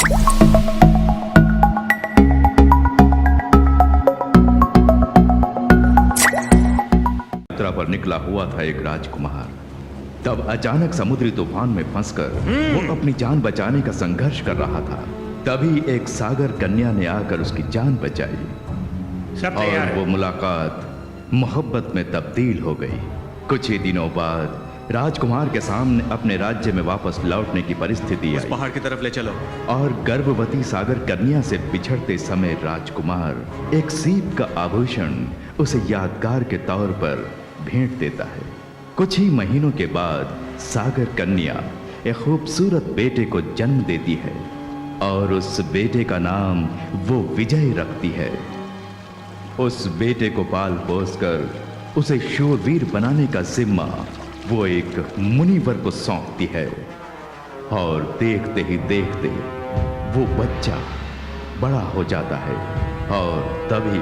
यात्रा पर निकला हुआ था एक राजकुमार। तब अचानक समुद्री तूफान में फंसकर वो अपनी जान बचाने का संघर्ष कर रहा था। तभी एक सागर कन्या ने आकर उसकी जान बचाई और वो मुलाकात मोहब्बत में तब्दील हो गई। कुछ ही दिनों बाद राजकुमार के सामने अपने राज्य में वापस लौटने की परिस्थिति आई। पहाड़ की तरफ ले चलो। और गर्भवती सागर कन्या से बिछड़ते समय राजकुमार एक सीप का आभूषण उसे यादगार के तौर पर भेंट देता है। कुछ ही महीनों के बाद सागर कन्या एक खूबसूरत बेटे को जन्म देती है और उस बेटे का नाम वो विजय रखती है। उस बेटे को पाल पोसकर उसे शूरवीर बनाने का जिम्मा वो एक मुनिवर को सौंपती है और देखते ही देखते वो बच्चा बड़ा हो जाता है और तभी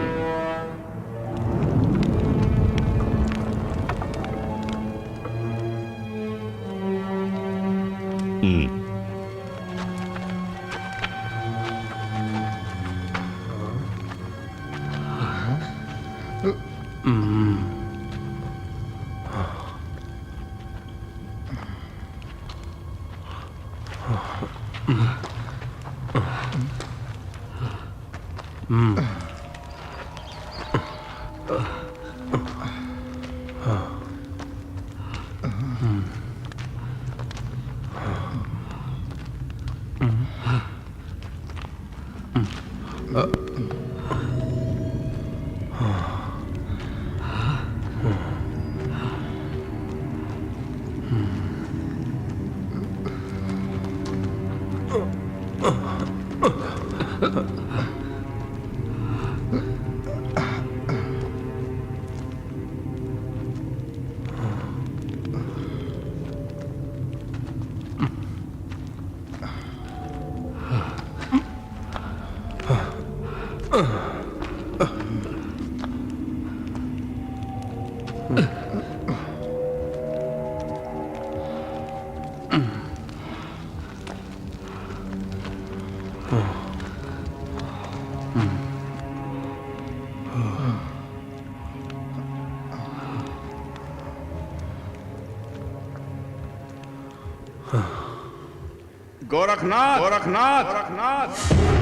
गोरखनाथ, गोरखनाथ, गोरखनाथ,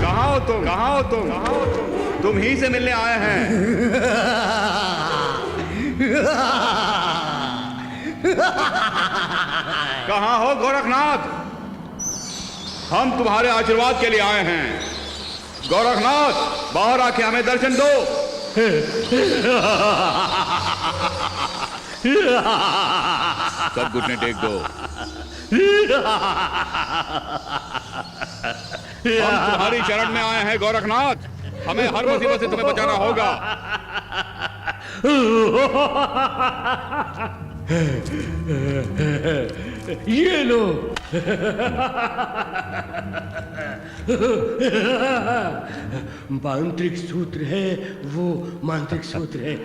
कहाँ हो तुम? कहाँ हो तुम? तुम ही से मिलने आए हैं। कहाँ हो गोरखनाथ? हम तुम्हारे आशीर्वाद के लिए आए हैं। गोरखनाथ, बाहर आके हमें दर्शन दो। सब घुटने टेक दो। हम तुम्हारी शरण में आए हैं गोरखनाथ। हमें हर मुसीबत से तुम्हें बचाना होगा। ये लो। मांत्रिक सूत्र है, वो मांत्रिक सूत्र है।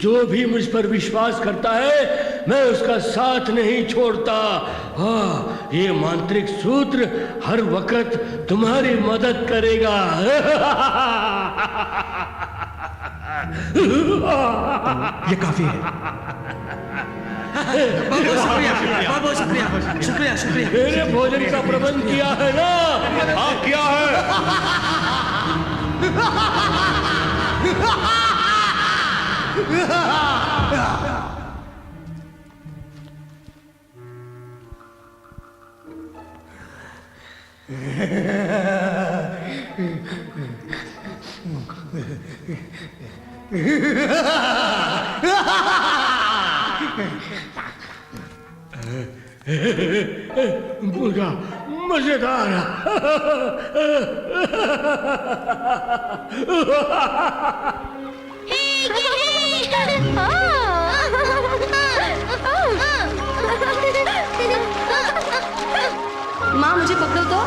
जो भी मुझ पर विश्वास करता है मैं उसका साथ नहीं छोड़ता। हाँ, ये मांत्रिक सूत्र हर वक्त तुम्हारी मदद करेगा। ये काफी है। बहुत शुक्रिया, शुक्रिया, शुक्रिया। मेरे भोजन का प्रबंध किया है ना? हाँ, किया है। पूरा मजेदार। माँ, मुझे पकड़ो तो।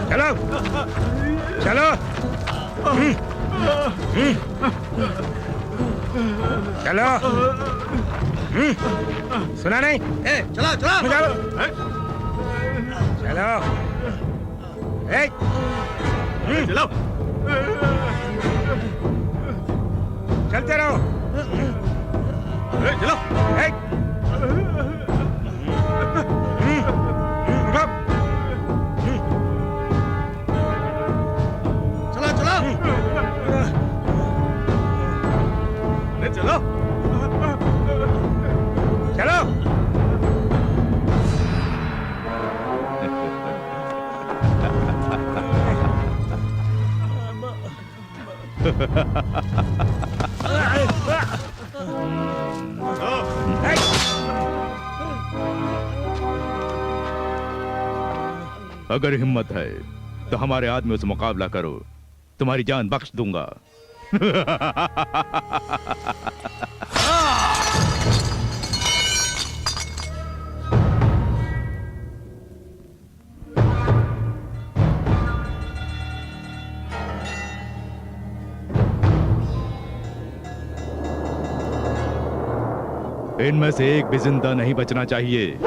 चलो चलो चलो सुना नहीं चलो चलो चलो चलो चलो चलते रहो चलो चलो चलो चलो चलो अगर हिम्मत है तो हमारे आदमियों से मुकाबला करो, तुम्हारी जान बख्श दूंगा। इनमें से एक भी जिंदा नहीं बचना चाहिए।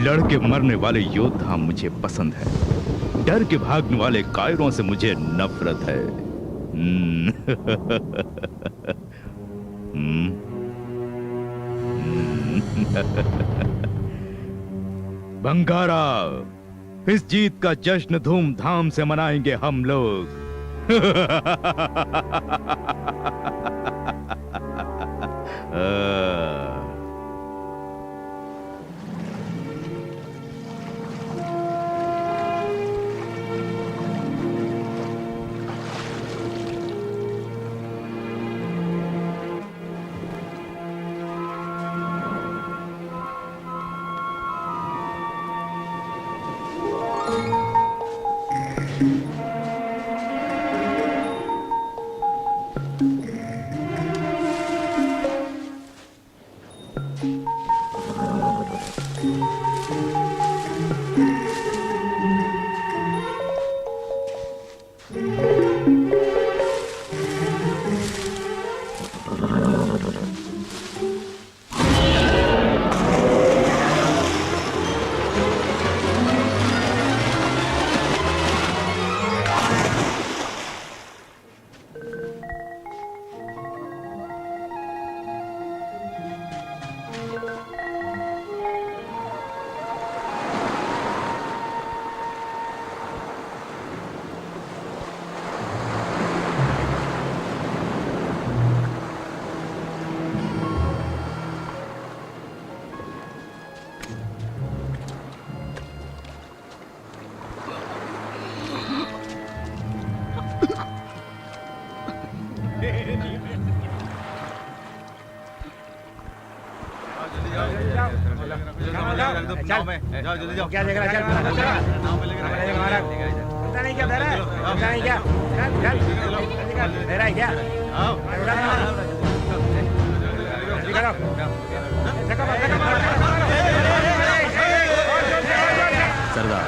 लड़के मरने वाले योद्धा मुझे पसंद है, डर के भागने वाले कायरों से मुझे नफरत है। बंगारा, इस जीत का जश्न धूमधाम से मनाएंगे हम लोग। चल क्या देख रहा है? चल पता नहीं क्या दे रहा है, पता नहीं क्या, चल दे रहा है क्या? सरदार,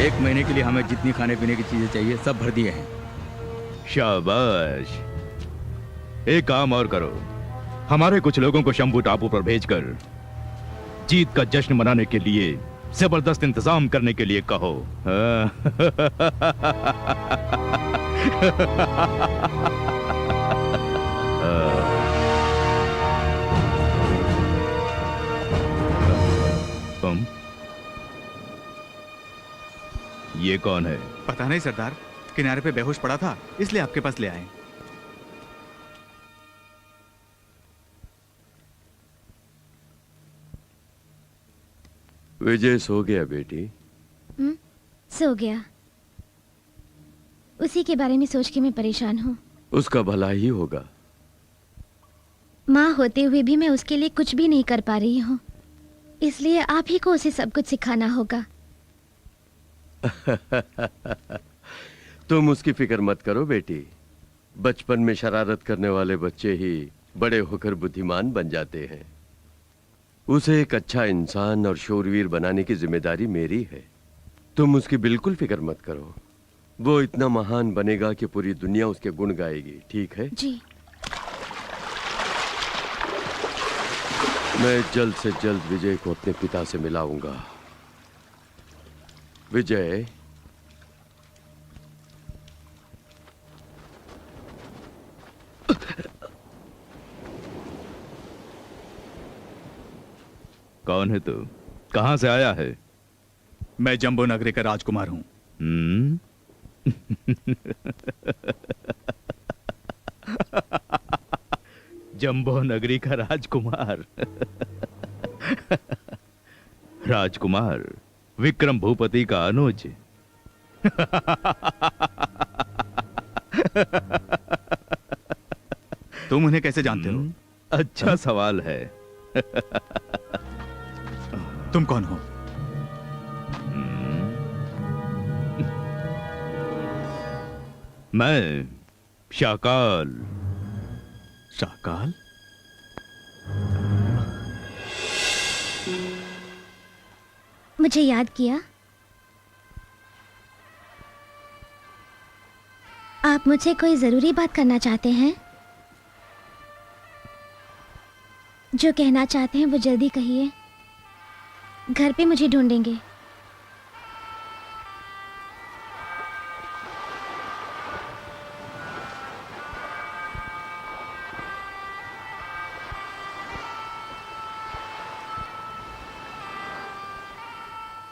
1 महीने के लिए हमें जितनी खाने पीने की चीजें चाहिए सब भर दिए हैं। शाबाश। एक काम और करो, हमारे कुछ लोगों को शंभू टापू पर भेजकर जीत का जश्न मनाने के लिए जबरदस्त इंतजाम करने के लिए कहो। तुम ये कौन है? पता नहीं सरदार, किनारे पे बेहोश पड़ा था, इसलिए आपके पास ले आए। विजय सो गया बेटी? सो गया। उसी के बारे में सोच के मैं परेशान हूँ। उसका भला ही होगा। माँ होते हुए भी मैं उसके लिए कुछ भी नहीं कर पा रही हूँ, इसलिए आप ही को उसे सब कुछ सिखाना होगा। तुम उसकी फिक्र मत करो बेटी। बचपन में शरारत करने वाले बच्चे ही बड़े होकर बुद्धिमान बन जाते हैं। उसे एक अच्छा इंसान और शूरवीर बनाने की जिम्मेदारी मेरी है। तुम उसकी बिल्कुल फिक्र मत करो। वो इतना महान बनेगा कि पूरी दुनिया उसके गुण गाएगी। ठीक है जी। मैं जल्द से जल्द विजय को अपने पिता से मिलाऊंगा। विजय, कौन है तू? कहां से आया है? मैं जम्बो नगरी का राजकुमार हूं। जम्बो नगरी का राजकुमार। राजकुमार विक्रम भूपति का अनुज। तुम उन्हें कैसे जानते हो? अच्छा सवाल है। तुम कौन हो? मैं शाकाल। शाकाल? मुझे याद किया? आप मुझे कोई जरूरी बात करना चाहते हैं? जो कहना चाहते हैं वो जल्दी कहिए। घर पे मुझे ढूंढेंगे।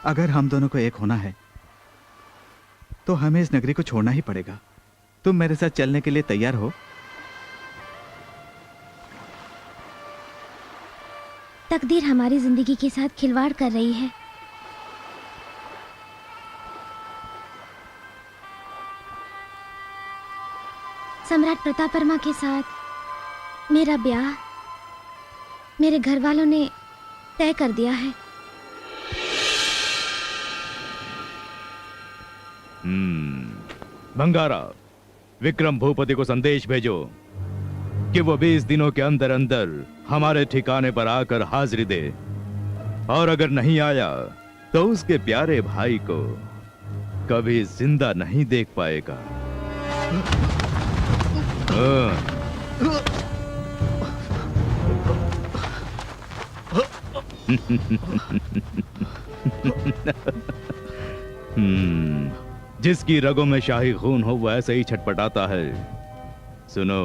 अगर हम दोनों को एक होना है तो हमें इस नगरी को छोड़ना ही पड़ेगा। तुम मेरे साथ चलने के लिए तैयार हो? तकदीर हमारी जिंदगी के साथ खिलवाड़ कर रही है। सम्राट प्रताप वर्मा के साथ मेरा ब्याह मेरे घर वालों ने तय कर दिया है। भंगारा, विक्रम भूपति को संदेश भेजो कि वो 20 दिनों के अंदर अंदर हमारे ठिकाने पर आकर हाजिरी दे, और अगर नहीं आया तो उसके प्यारे भाई को कभी जिंदा नहीं देख पाएगा। जिसकी रगों में शाही खून हो वो ऐसे ही छटपटाता है। सुनो,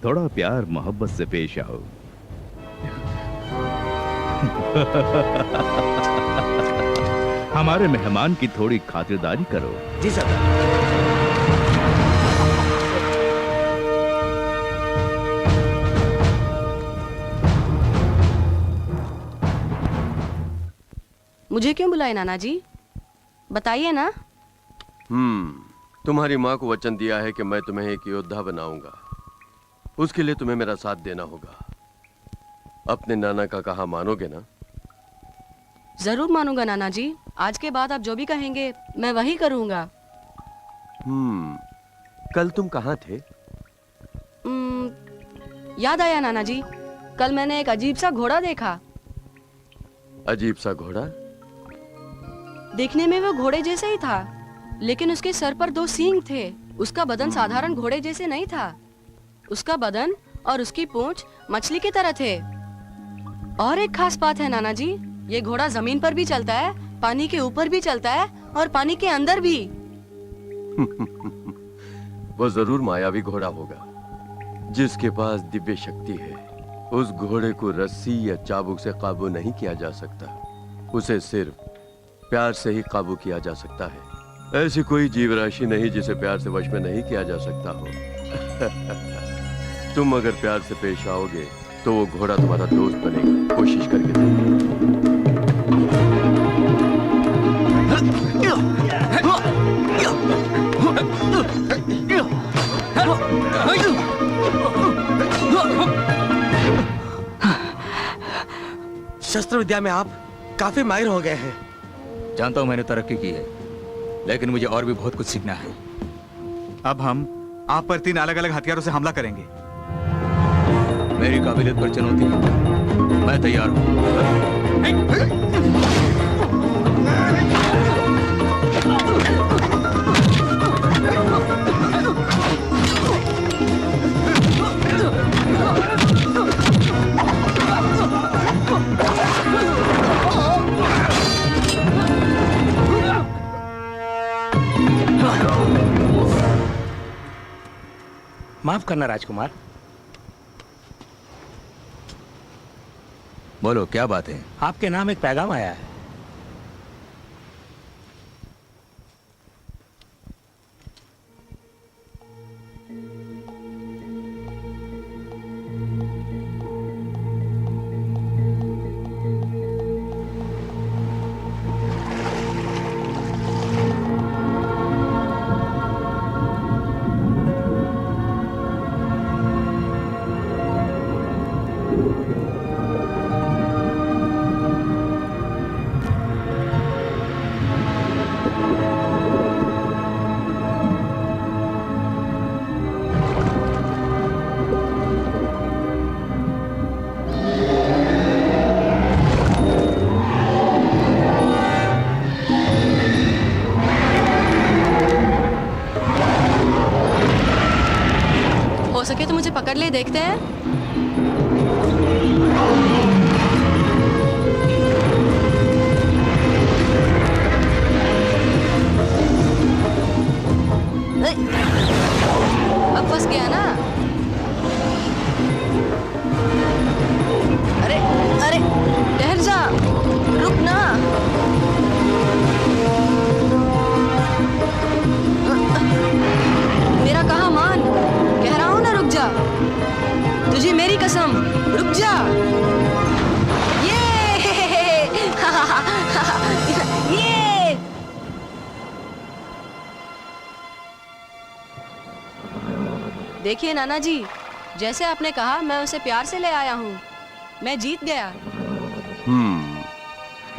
थोड़ा प्यार मोहब्बत से पेश आओ। हमारे मेहमान की थोड़ी खातिरदारी करो। जी सरदार। मुझे क्यों बुलाए नाना जी? बताइए ना। तुम्हारी माँ को वचन दिया है कि मैं तुम्हें एक योद्धा बनाऊंगा। उसके लिए तुम्हें मेरा साथ देना होगा। अपने नाना का कहा मानोगे ना? जरूर मानूंगा नाना जी। आज के बाद आप जो भी कहेंगे मैं वही करूंगा। कल तुम कहाँ थे? याद आया नाना जी, कल मैंने एक अजीब सा घोड़ा देखा। अजीब सा घोड़ा? देखने में वो घोड़े जैसे ही था, लेकिन उसके सर पर 2 सींग थे। उसका बदन साधारण घोड़े जैसे नहीं था। उसका बदन और उसकी पूंछ मछली की तरह थे। और एक खास बात है नाना जी, ये घोड़ा जमीन पर भी चलता है, पानी के ऊपर भी चलता है और पानी के अंदर भी। वो जरूर मायावी घोड़ा होगा जिसके पास दिव्य शक्ति है। उस घोड़े को रस्सी या चाबुक से काबू नहीं किया जा सकता। उसे सिर्फ प्यार से ही काबू किया जा सकता है। ऐसी कोई जीव राशि नहीं जिसे प्यार से वश में नहीं किया जा सकता हो। तुम अगर प्यार से पेश आओगे तो वो घोड़ा तुम्हारा दोस्त बनेगा। कोशिश करके शस्त्र विद्या में आप काफी माहिर हो गए हैं। जानता हूं मैंने तरक्की की है, लेकिन मुझे और भी बहुत कुछ सीखना है। अब हम आप पर 3 अलग अलग हथियारों से हमला करेंगे। मेरी काबिलियत पर चुनौती है, मैं तैयार हूं। माफ करना राजकुमार। बोलो क्या बात है? आपके नाम एक पैगाम आया है। हो सके तो मुझे पकड़ ले, देखते हैं। अब फंस गया ना? अरे अरे ठहर जा, रुक ना। मेरा कहा मान, कह रहा हूं ना रुक जा। तुझे मेरी कसम, रुक जा। ये ये देखिए नाना जी, जैसे आपने कहा मैं उसे प्यार से ले आया हूँ। मैं जीत गया।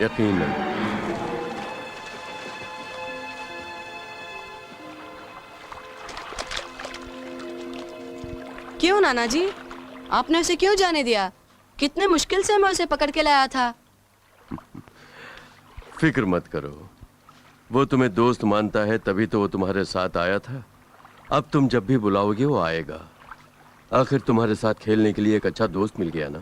यकीनन। क्यों नाना जी, आपने उसे क्यों जाने दिया? कितने मुश्किल से मैं उसे पकड़ के लाया था। फिक्र मत करो, वो तुम्हें दोस्त मानता है तभी तो वो तुम्हारे साथ आया था। अब तुम जब भी बुलाओगे वो आएगा। आखिर तुम्हारे साथ खेलने के लिए एक अच्छा दोस्त मिल गया ना।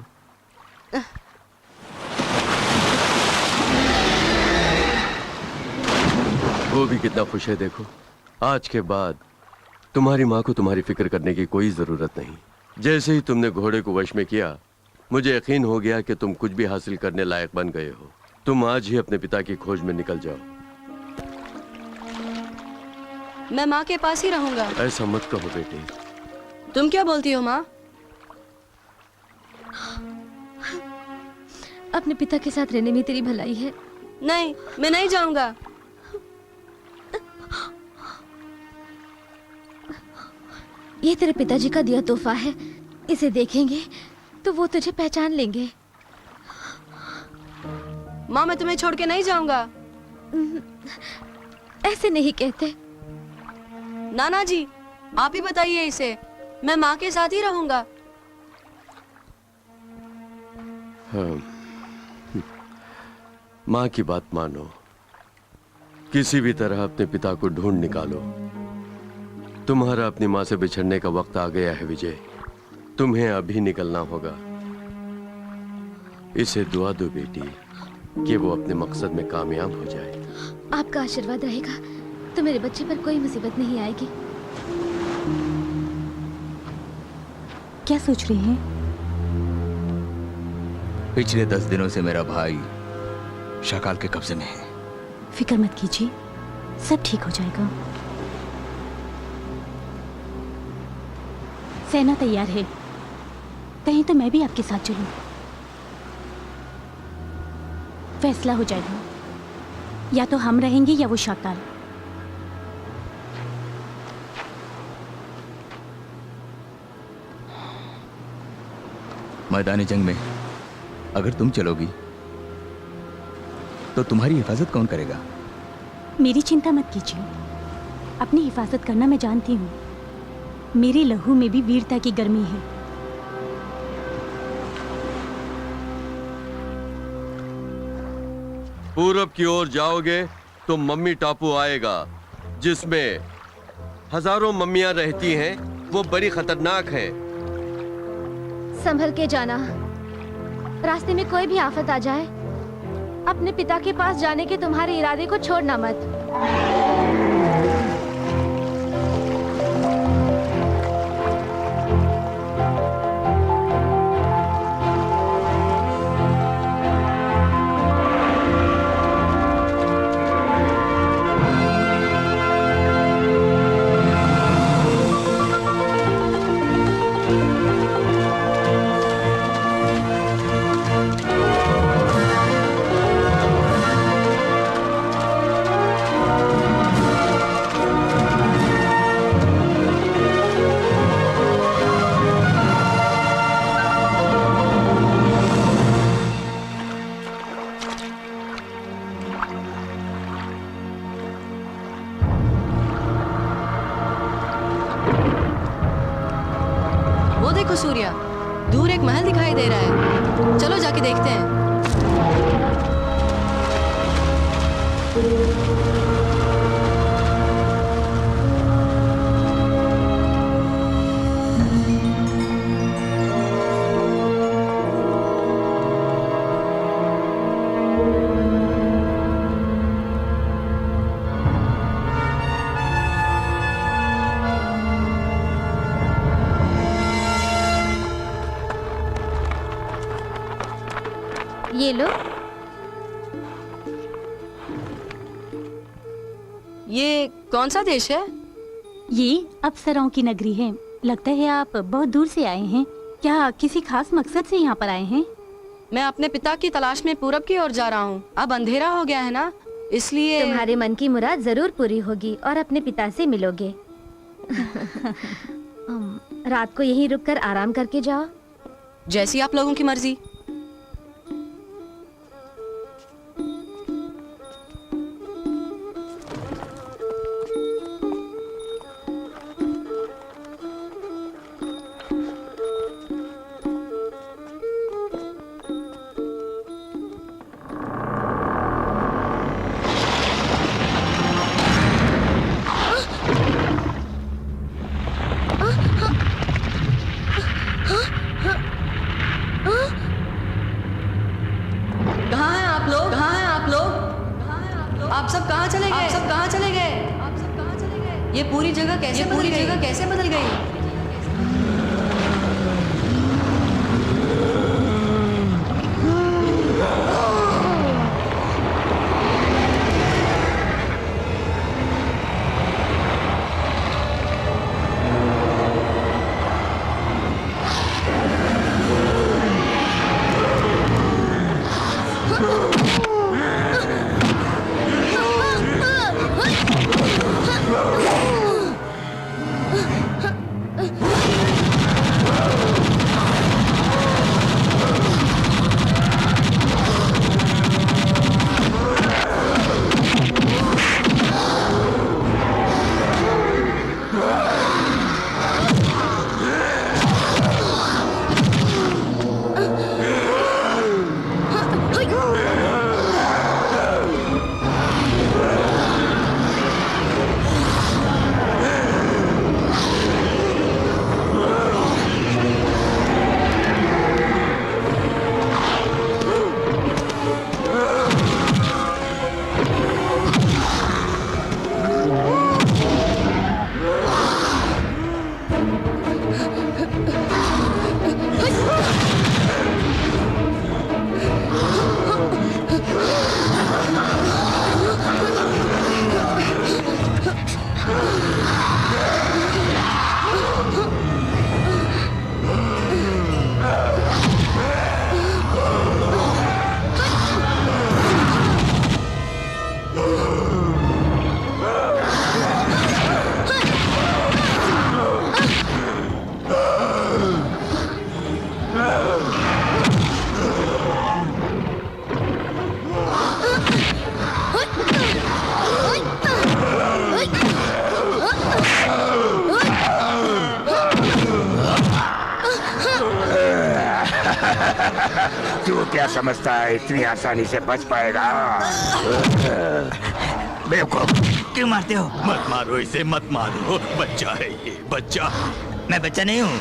वो भी कितना खुश है देखो। आज के बाद तुम्हारी माँ को तुम्हारी फिक्र करने की कोई जरूरत नहीं। जैसे ही तुमने घोड़े को वश में किया, मुझे यकीन हो गया कि तुम कुछ भी हासिल करने लायक बन गए हो। तुम आज ही अपने पिता की खोज में निकल जाओ। मैं माँ के पास ही रहूंगा। ऐसा मत कहो बेटी। तुम क्या बोलती हो माँ? अपने पिता के साथ रहने में तेरी भलाई है। नहीं, मैं नहीं जाऊंगा। ये तेरे पिताजी का दिया तोहफा है। इसे देखेंगे तो वो तुझे पहचान लेंगे। माँ मैं तुम्हें छोड़ के नहीं जाऊंगा। ऐसे नहीं कहते। नाना जी आप ही बताइए इसे, मैं माँ के साथ ही रहूंगा। हाँ। माँ की बात मानो, किसी भी तरह अपने पिता को ढूंढ निकालो। तुम्हारा अपनी माँ से बिछड़ने का वक्त आ गया है विजय, तुम्हें अभी निकलना होगा। इसे दुआ दो बेटी कि वो अपने मकसद में कामयाब हो जाए। आपका आशीर्वाद रहेगा तो मेरे बच्चे पर कोई मुसीबत नहीं आएगी। क्या सोच रही हैं? पिछले 10 दिनों से मेरा भाई शाकाल के कब्जे में है। फिक्र मत कीजिए, सब ठीक हो जाएगा। सेना तैयार है, कहीं तो मैं भी आपके साथ चलूं। फैसला हो जाएगा, या तो हम रहेंगे या वो शाकाल। मैदानी जंग में अगर तुम चलोगी तो तुम्हारी हिफाजत कौन करेगा? मेरी चिंता मत कीजिए, अपनी हिफाजत करना मैं जानती हूँ। मेरे लहू में भी वीरता की गर्मी है। पूरब की ओर जाओगे तो मम्मी टापू आएगा, जिसमें हजारों मम्मियां रहती हैं। वो बड़ी खतरनाक है। संभल के जाना, रास्ते में कोई भी आफत आ जाए, अपने पिता के पास जाने के तुम्हारे इरादे को छोड़ना मत। वो देखो सूर्या, दूर एक महल दिखाई दे रहा है, चलो जाके देखते हैं। ये लो। ये कौन सा देश है? ये अप्सराओं की नगरी है। लगता है आप बहुत दूर से आए हैं। क्या किसी खास मकसद से यहाँ पर आए हैं? मैं अपने पिता की तलाश में पूरब की ओर जा रहा हूँ। अब अंधेरा हो गया है ना, इसलिए तुम्हारे मन की मुराद जरूर पूरी होगी और अपने पिता से मिलोगे। रात को यहीं रुककर आराम करके जाओ। जैसी आप लोगों की मर्जी। आप सब कहाँ चले गए? आप सब कहाँ चले गए? आप सब कहाँ चले गए? ये पूरी जगह कैसे बदल गई? तू क्या समझता है इतनी आसानी से बच पाएगा? बेवकूफ, क्यों मारते हो? मत मारो इसे, मत मारो। बच्चा है ये, बच्चा। मैं बच्चा नहीं हूँ।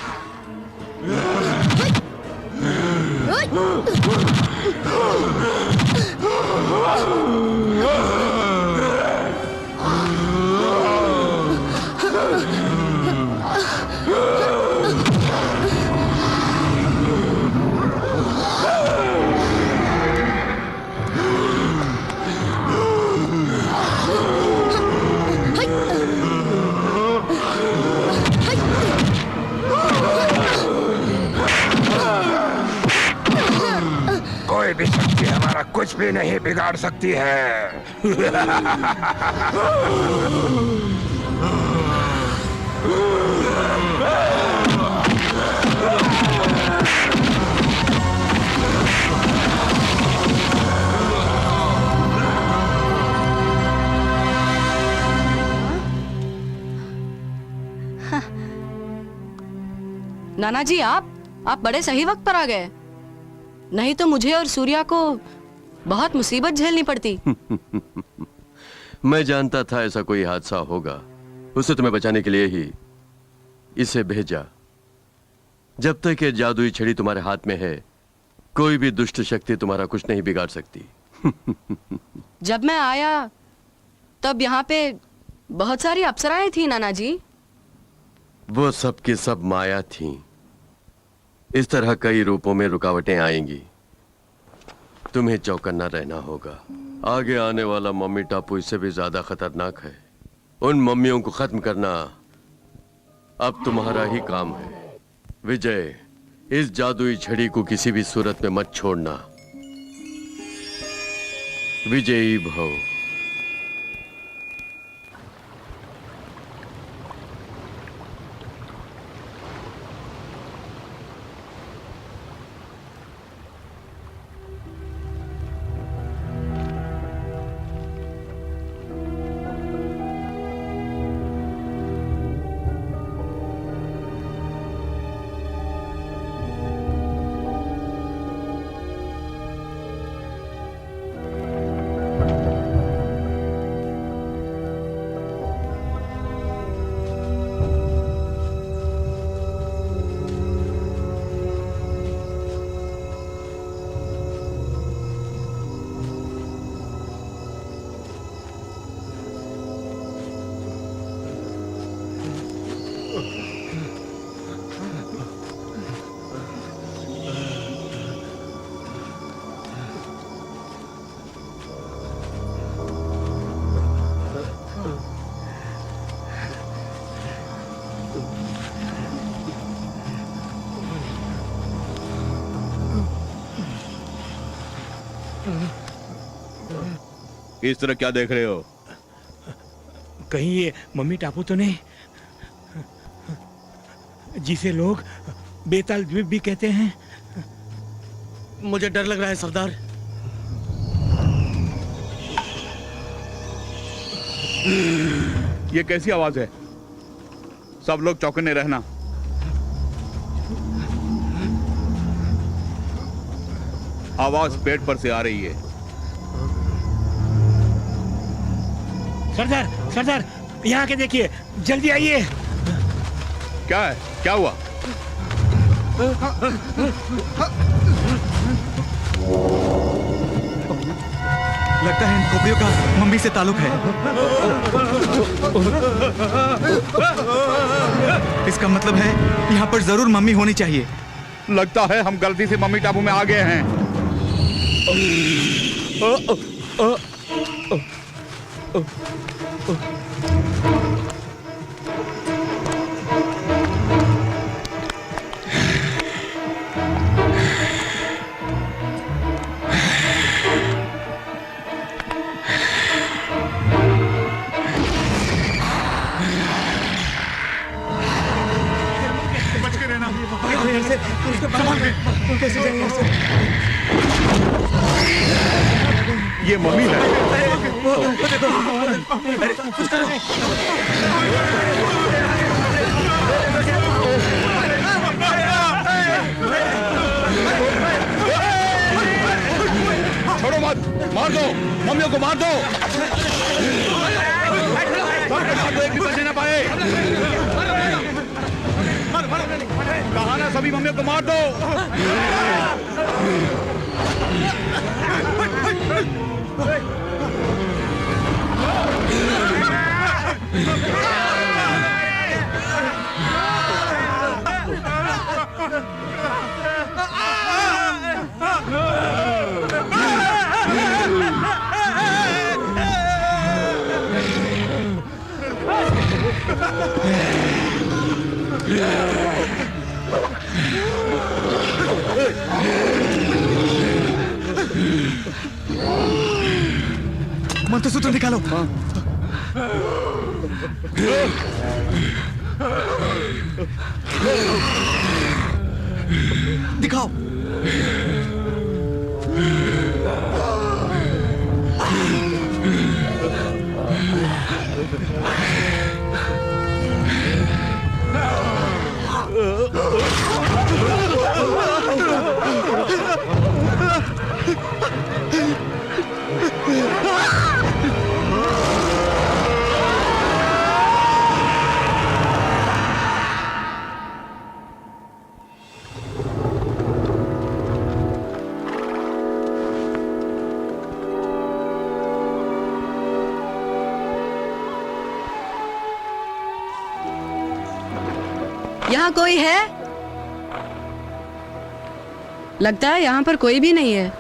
कोई भी शक्ति हमारा कुछ भी नहीं बिगाड़ सकती है। नाना जी, आप बड़े सही वक्त पर आ गए, नहीं तो मुझे और सूर्या को बहुत मुसीबत झेलनी पड़ती। मैं जानता था ऐसा कोई हादसा होगा, उसे तुम्हें बचाने के लिए ही इसे भेजा। जब तक ये जादुई छड़ी तुम्हारे हाथ में है, कोई भी दुष्ट शक्ति तुम्हारा कुछ नहीं बिगाड़ सकती। जब मैं आया तब यहाँ पे बहुत सारी अप्सराएं थी नाना जी। वो सब की सब माया थी। इस तरह कई रूपों में रुकावटें आएंगी, तुम्हें चौकन्ना रहना होगा। आगे आने वाला मम्मी टापू इससे भी ज्यादा खतरनाक है। उन मम्मियों को खत्म करना अब तुम्हारा ही काम है। विजय, इस जादुई छड़ी को किसी भी सूरत में मत छोड़ना। विजयी भव। इस तरह क्या देख रहे हो? कहीं ये मम्मी टापू तो नहीं, जिसे लोग बेताल द्वीप भी कहते हैं? मुझे डर लग रहा है सरदार। ये कैसी आवाज है? सब लोग चौकन्ने रहना। आवाज पेट पर से आ रही है। सरदार, सरदार, यहाँ के देखिए, जल्दी आइए। क्या है? क्या हुआ? लगता है इन खोपड़ियों का मम्मी से ताल्लुक है। इसका मतलब है यहाँ पर जरूर मम्मी होनी चाहिए। लगता है हम गलती से मम्मी टापू में आ गए हैं। ये मम्मी है। कुछ करो। मार दो, मम्मियों को मार दो। एक भी बचने ना पाए। कहा ना सभी मम्मियों को मार दो। मंत्रसूत्र निकालो। दिखाओ। यहाँ कोई है? लगता है यहाँ पर कोई भी नहीं है।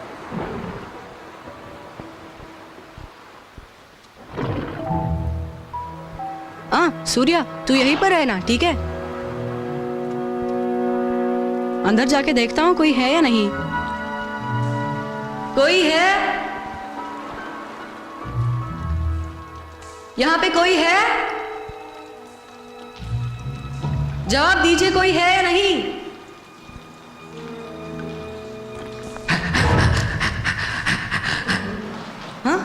सूर्या, तू यहीं पर है ना? ठीक है, अंदर जाके देखता हूँ कोई है या नहीं। कोई है? यहाँ पे कोई है? जवाब दीजिए, कोई है या नहीं? हाँ?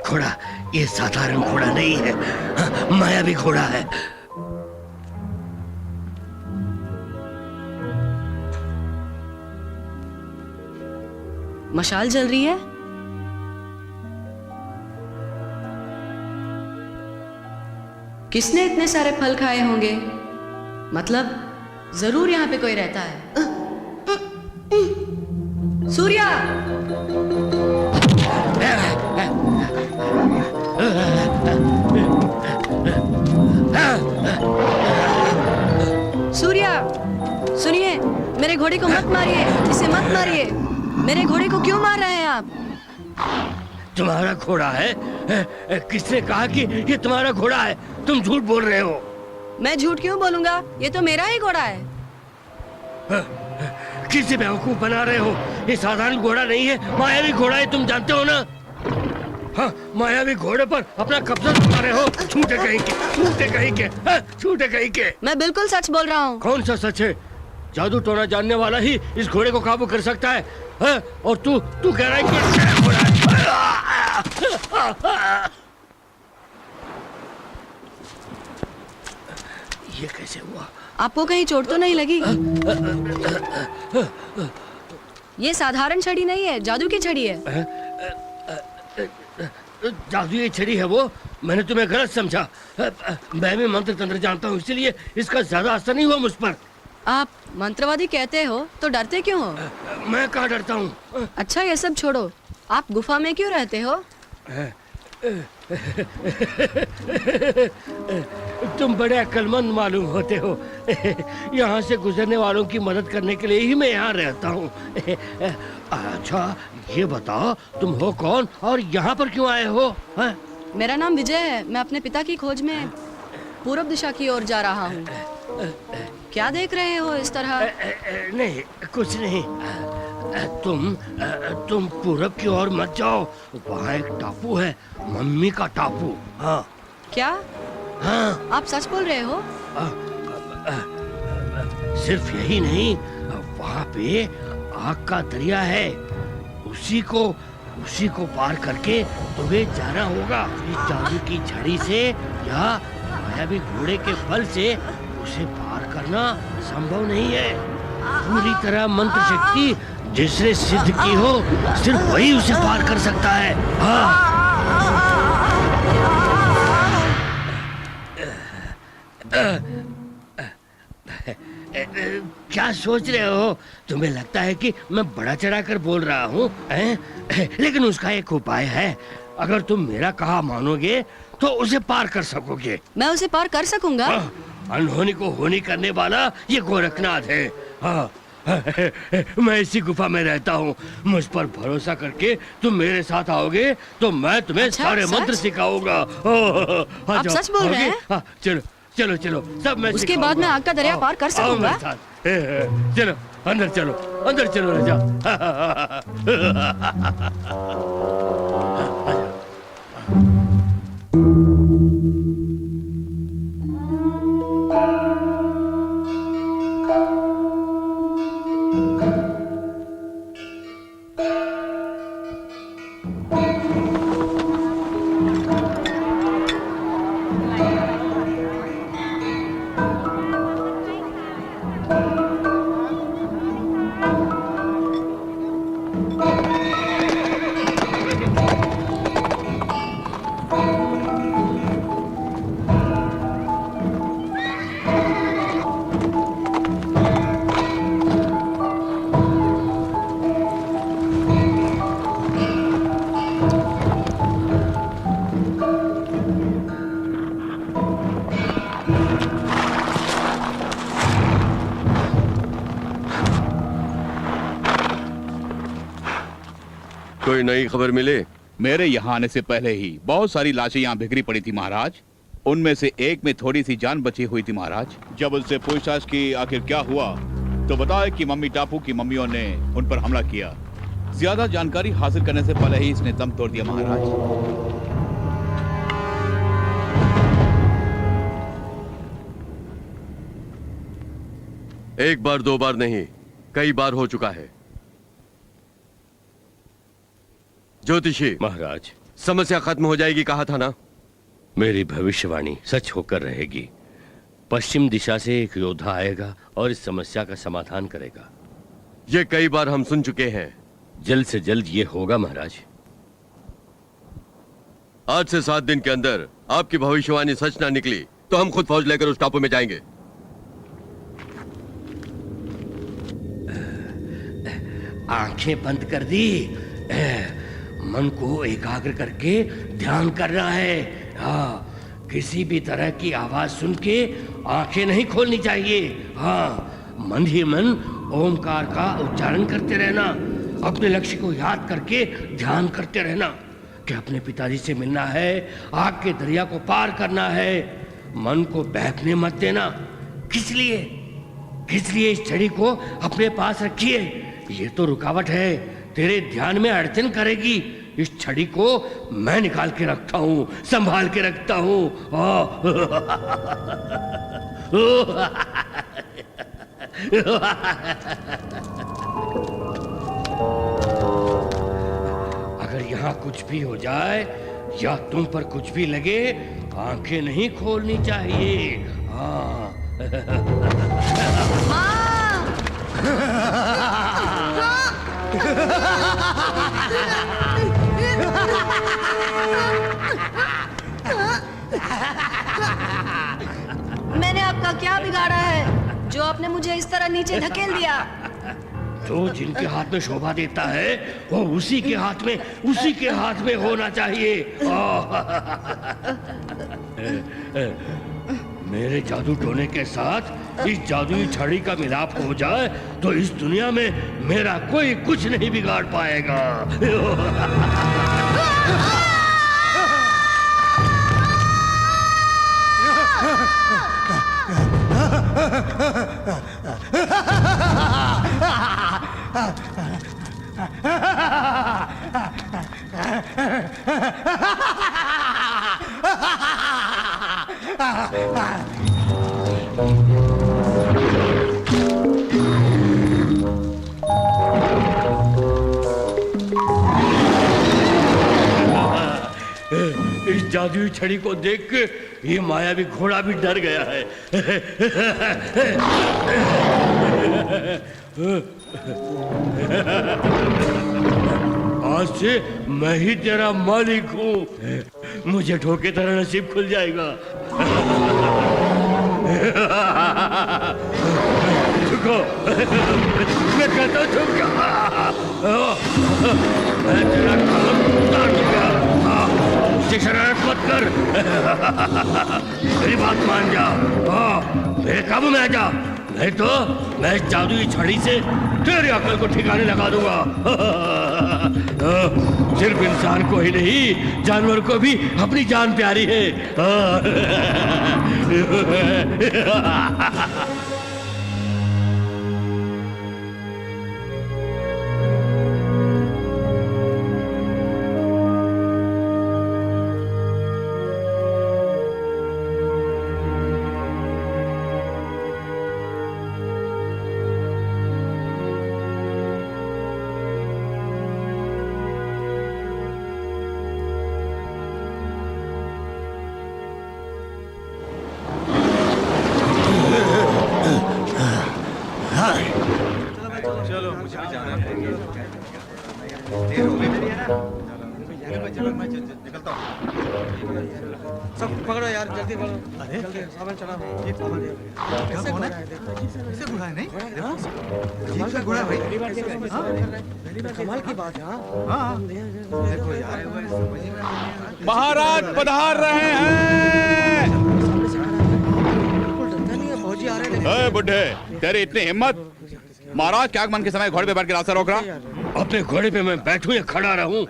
घोड़ा, ये साधारण घोड़ा नहीं है, मायावी घोड़ा है। मशाल जल रही है। किसने इतने सारे फल खाए होंगे? मतलब जरूर यहाँ पे कोई रहता है। सूर्या! सूर्या, सुनिए, मेरे घोड़े को मत मारिए, इसे मत मारिए। मेरे घोड़े को क्यों मार रहे हैं आप? तुम्हारा घोड़ा है? किसने कहा कि ये तुम्हारा घोड़ा है? तुम झूठ बोल रहे हो। मैं झूठ क्यों बोलूंगा? ये तो मेरा ही घोड़ा है। किसे बेवकूफ बना रहे हो? ये साधारण घोड़ा नहीं है, मायावी घोड़ा है, तुम जानते हो ना? हाँ, मायावी घोड़े पर अपना कब्जा जमा रहे हो। झूठे कहीं के, झूठे कहीं के, झूठे कहीं के। मैं बिल्कुल सच बोल रहा हूँ। कौन सा सच है? जादू टोना जानने वाला ही इस घोड़े को काबू कर सकता है, और तू कह रहा है कि घोड़ा है। ये कैसे हुआ? आपको कहीं चोट तो नहीं लगी? ये साधारण छड़ी नहीं है, जादू की छड़ी है। जादू की छड़ी है वो? मैंने तुम्हें गलत समझा। मैं भी मंत्र तंत्र जानता हूँ, इसलिए इसका ज्यादा असर नहीं हुआ मुझ पर। आप मंत्रवादी कहते हो तो डरते क्यों हो? मैं कहाँ डरता हूँ। अच्छा, ये सब छोड़ो, आप गुफा में क्यों रहते हो? तुम बड़े अक्लमंद मालूम होते हो। यहाँ से गुजरने वालों की मदद करने के लिए ही मैं यहाँ रहता हूँ। अच्छा, ये बताओ तुम हो कौन और यहाँ पर क्यों आए हो? मेरा नाम विजय है। मैं अपने पिता की खोज में पूर्व दिशा की ओर जा रहा हूँ। क्या देख रहे हो इस तरह? नहीं, कुछ नहीं। तुम पूरब की ओर मत जाओ, वहाँ एक टापू है, मम्मी का टापू। हाँ। क्या? हाँ। आप सच बोल रहे हो? सिर्फ यही नहीं, वहाँ पे आग का दरिया है, उसी को उसी को पार करके तुम्हें जाना होगा। इस जादू की झड़ी से या मायावी घोड़े के बल से उसे पार करना संभव नहीं है। पूरी तरह मंत्र शक्ति जिसने सिद्ध की हो, सिर्फ वही उसे पार कर सकता है। हाँ। क्या सोच रहे हो? तुम्हें लगता है कि मैं बड़ा चढ़ाकर बोल रहा हूँ? लेकिन उसका एक उपाय है। अगर तुम मेरा कहा मानोगे तो उसे पार कर सकोगे। मैं उसे पार कर सकूंगा? अनहोनी को होनी करने वाला ये गोरखनाथ है। हाँ, मैं इसी गुफा में रहता हूँ। मुझ पर भरोसा करके तुम मेरे साथ आओगे तो मैं तुम्हें अच्छा, सारे मंत्र सिखाऊंगा। आप सच बोल रहे हैं? चलो चलो चलो, सब मैं उसके बाद मैं आग का दरिया पार कर सकूंगा? चलो अंदर चलो, अंदर चलो राजा। कोई नई खबर मिले? मेरे यहाँ आने से पहले ही बहुत सारी लाशें यहाँ बिखरी पड़ी थी महाराज। उनमें से एक में थोड़ी सी जान बची हुई थी महाराज। जब उससे पूछताछ की आखिर क्या हुआ तो बताया कि मम्मी टापू की मम्मियों ने उन पर हमला किया। ज्यादा जानकारी हासिल करने से पहले ही इसने दम तोड़ दिया महाराज। एक बार दो बार नहीं, कई बार हो चुका है। ज्योतिषी महाराज, समस्या खत्म हो जाएगी कहा था ना? मेरी भविष्यवाणी सच होकर रहेगी। पश्चिम दिशा से एक योद्धा आएगा और इस समस्या का समाधान करेगा। ये कई बार हम सुन चुके हैं। जल्द से जल्द ये होगा महाराज। आज से 7 दिन के अंदर आपकी भविष्यवाणी सच ना निकली तो हम खुद फौज लेकर उस टापू में जाएंगे। आंखें बंद कर दी, मन को एकाग्र करके ध्यान करना है। हाँ, किसी भी तरह की आवाज सुन के आंखें नहीं खोलनी चाहिए। हाँ, मन ही मन ओमकार का उच्चारण करते रहना। अपने लक्ष्य को याद करके ध्यान करते रहना कि अपने पिताजी से मिलना है, आग के दरिया को पार करना है। मन को बहकने मत देना। किस लिए इस छड़ी को अपने पास रखिए। ये तो रुकावट है, तेरे ध्यान में अड़चन करेगी। इस छड़ी को मैं निकाल के रखता हूँ, संभाल के रखता हूँ। अगर यहाँ कुछ भी हो जाए या तुम पर कुछ भी लगे, आंखें नहीं खोलनी चाहिए। हाँ। मैंने आपका क्या बिगाड़ा है जो आपने मुझे इस तरह नीचे धकेल दिया? जो जिनके हाथ में शोभा देता है वो उसी के हाथ में होना चाहिए। मेरे जादू टोने के साथ इस जादुई छड़ी का मिलाप हो जाए तो इस दुनिया में मेरा कोई कुछ नहीं बिगाड़ पाएगा। इस जादुई छड़ी को देख के ये मायावी घोड़ा भी डर गया है। आज से मैं ही तेरा मालिक हूँ। मुझे ठोके तेरा नसीब खुल जाएगा। झुको, मैं कहता हूँ झुक जा। मैं तेरा काम उतार दूंगा। मुझसे शरारत मत कर। मेरी बात मान जा। मेरे काबू में आ जा, नहीं तो मैं इस जादुई छड़ी से तेरी अकल को ठिकाने लगा दूंगा। सिर्फ इंसान को ही नहीं, जानवर को भी अपनी जान प्यारी है। सब पकड़ो यार, जल्दी पकड़ो। अरे जल्दी सामान चढ़ाओ। ये सामान दे। कैसे घोड़ा है? कैसे घोड़ा है? नहीं कमाल का घोड़ा है भाई। कमाल की बात है। हाँ देखो यार, महाराज पधार रहे हैं। बिल्कुल डरता नहीं है, फौजी आ रहे हैं। बुड्ढे, तेरी इतनी हिम्मत, महाराज क्या आगमन के समय घोड़े पे बैठ के रास्ता रोक रहा? अपने घोड़े पे मैं बैठूं या खड़ा रहूं,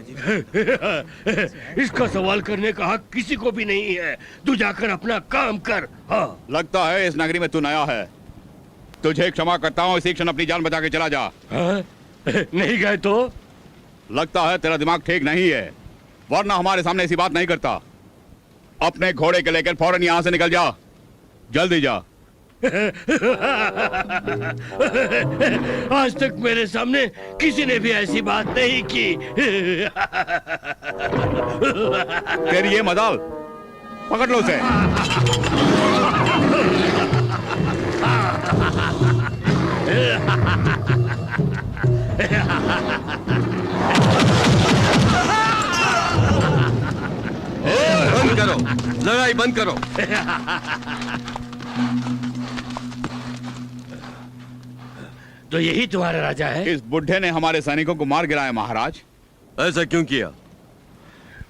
इसका सवाल करने का हक किसी को भी नहीं है। तू जाकर अपना काम कर। हाँ। लगता है इस नगरी में तू नया है। तुझे क्षमा करता हूँ, इसी क्षण अपनी जान बचा के चला जा। हाँ? नहीं गए तो? लगता है तेरा दिमाग ठीक नहीं है, वरना हमारे सामने ऐसी बात नहीं करता। अपने घोड़े के लेकर फौरन यहाँ से निकल जा, जल्दी जा। आज तक मेरे सामने किसी ने भी ऐसी बात नहीं की। तेरी ये मजाल, पकड़ लो उसे। बंद करो, लड़ाई बंद करो। तो यही तुम्हारा राजा है? इस बुढ़े ने हमारे सैनिकों को मार गिराया महाराज। ऐसा क्यों किया?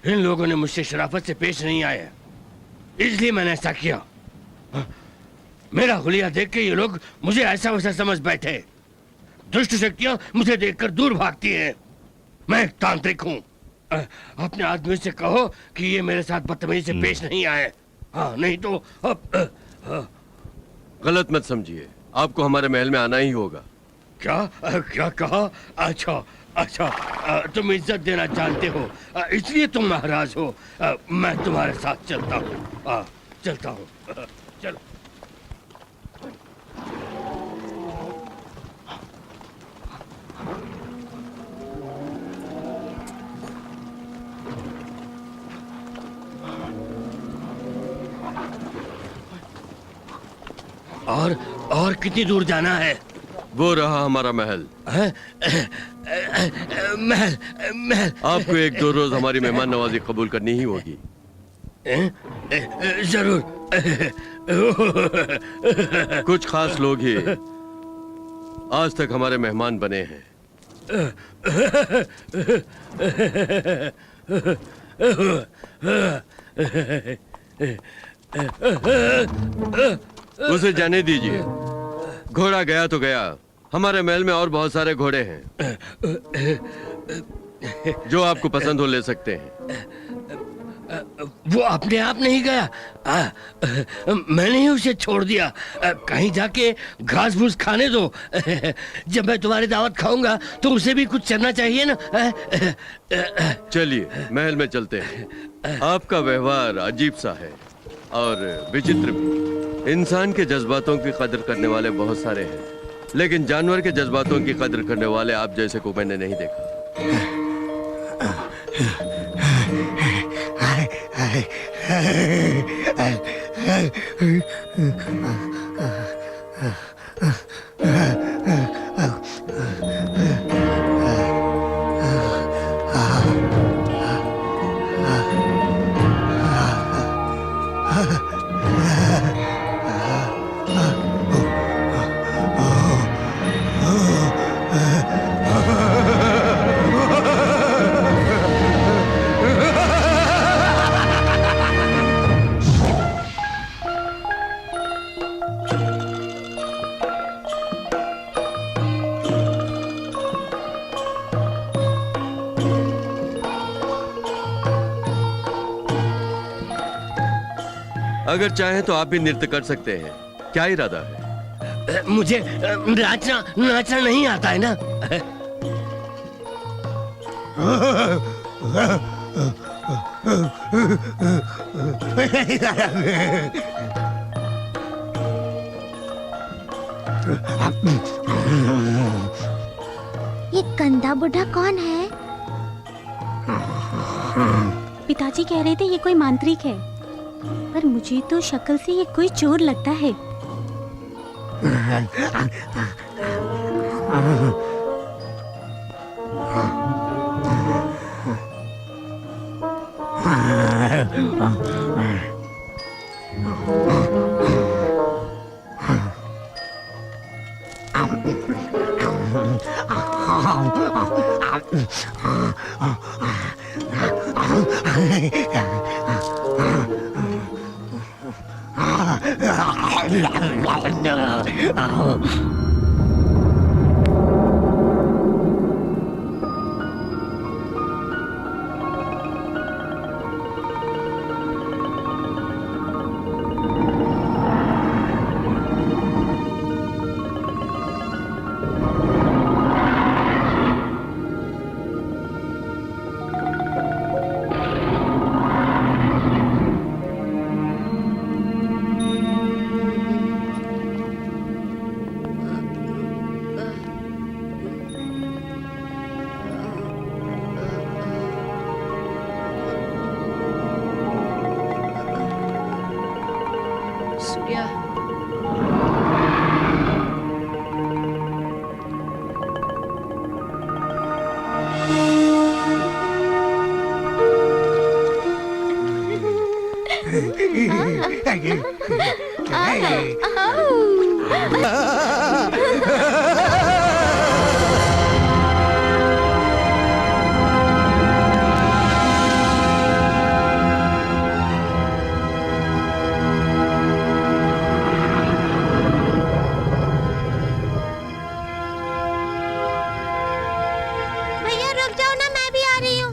इन लोगों ने मुझसे शराफत से पेश नहीं आया, इसलिए मैंने ऐसा किया। मेरा हुलिया देख के ये लोग मुझे ऐसा वैसा समझ बैठे। दुष्ट शक्तियां मुझे देखकर दूर भागती हैं। मैं एक तांत्रिक हूँ। अपने आदमी से कहो कि ये मेरे साथ बदतमीजी से पेश नहीं आए। हाँ, नहीं तो गलत मत समझिए, आपको हमारे महल में आना ही होगा। क्या क्या कहा? अच्छा अच्छा, तुम इज्जत देना जानते हो, इसलिए तुम महाराज हो। मैं तुम्हारे साथ चलता हूँ। चलता हूँ। चलो। और कितनी दूर जाना है? वो रहा हमारा महल। महल महल। आपको 1-2 रोज हमारी मेहमान नवाजी कबूल करनी ही होगी। जरूर। कुछ खास लोग ही आज तक हमारे मेहमान बने हैं। उसे जाने दीजिए। घोड़ा गया तो गया, हमारे महल में और बहुत सारे घोड़े हैं। जो आपको पसंद हो ले सकते हैं। वो अपने आप नहीं गया, मैंने ही उसे छोड़ दिया। कहीं जाके घास फूस खाने दो। जब मैं तुम्हारी दावत खाऊंगा तो उसे भी कुछ चलना चाहिए ना। चलिए महल में चलते हैं। आपका व्यवहार अजीब सा है और विचित्र भी। इंसान के जज्बातों की कदर करने वाले बहुत सारे हैं, लेकिन जानवर के जज्बातों की कदर करने वाले आप जैसे को मैंने नहीं देखा। अगर चाहें तो आप भी नृत्य कर सकते हैं। क्या इरादा है? मुझे नाचना नाचना नहीं आता है ना। ये गंदा बुढ़ा कौन है? पिताजी कह रहे थे ये कोई मांत्रिक है, पर मुझे तो शक्ल से ये कोई चोर लगता है।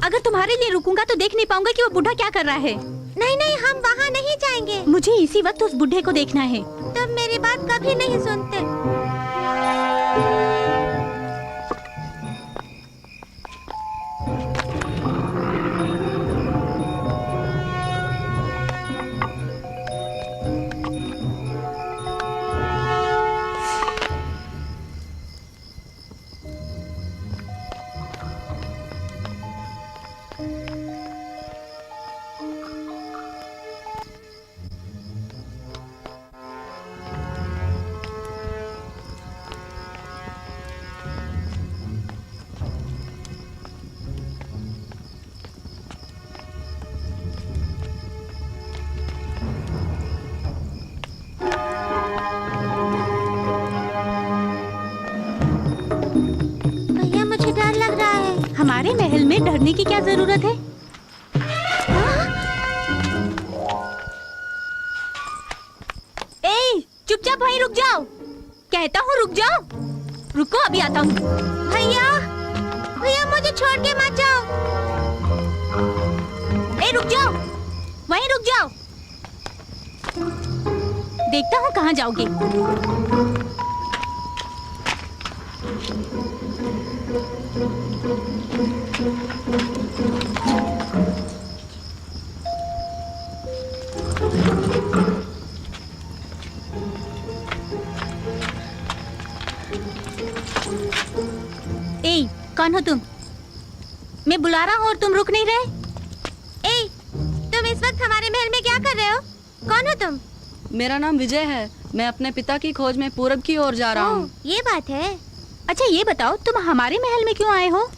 अगर तुम्हारे लिए रुकूंगा तो देख नहीं पाऊंगा कि वो बूढ़ा क्या कर रहा है। नहीं नहीं, हम वहाँ नहीं जाएंगे। मुझे इसी वक्त उस बूढ़े को देखना है। तुम मेरी बात कभी नहीं सुनते। हमारे महल में डरने की क्या जरूरत है? ए, चुपचाप वहीं रुक जाओ। कहता हूँ रुक जाओ। रुको, अभी आता हूँ। भैया, भैया मुझे छोड़ के मत जाओ। ए, रुक जाओ, वहीं रुक जाओ। देखता हूँ कहाँ जाओगे। ए, कौन हो तुम? मैं बुला रहा हूँ और तुम रुक नहीं रहे। ए, तुम इस वक्त हमारे महल में क्या कर रहे हो? कौन हो तुम? मेरा नाम विजय है। मैं अपने पिता की खोज में पूरब की ओर जा रहा हूँ। ये बात है। अच्छा ये बताओ, तुम हमारे महल में क्यों आए हो?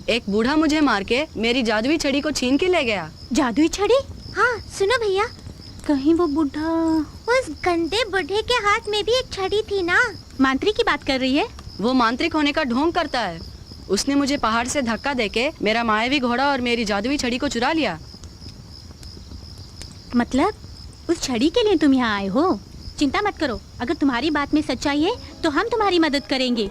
एक बूढ़ा मुझे मार के मेरी जादुई छड़ी को छीन के ले गया। जादुई छड़ी? हाँ सुनो भैया, कहीं वो बूढ़ा उस गंदे बूढ़े के हाथ में भी एक छड़ी थी ना। मांत्रिक की बात कर रही है? वो मांत्रिक होने का ढोंग करता है। उसने मुझे पहाड़ से धक्का देके मेरा मायावी घोड़ा और मेरी जादुई छड़ी को चुरा लिया। मतलब उस छड़ी के लिए तुम यहाँ आए हो? चिंता मत करो, अगर तुम्हारी बात में सच्चाई है तो हम तुम्हारी मदद करेंगे।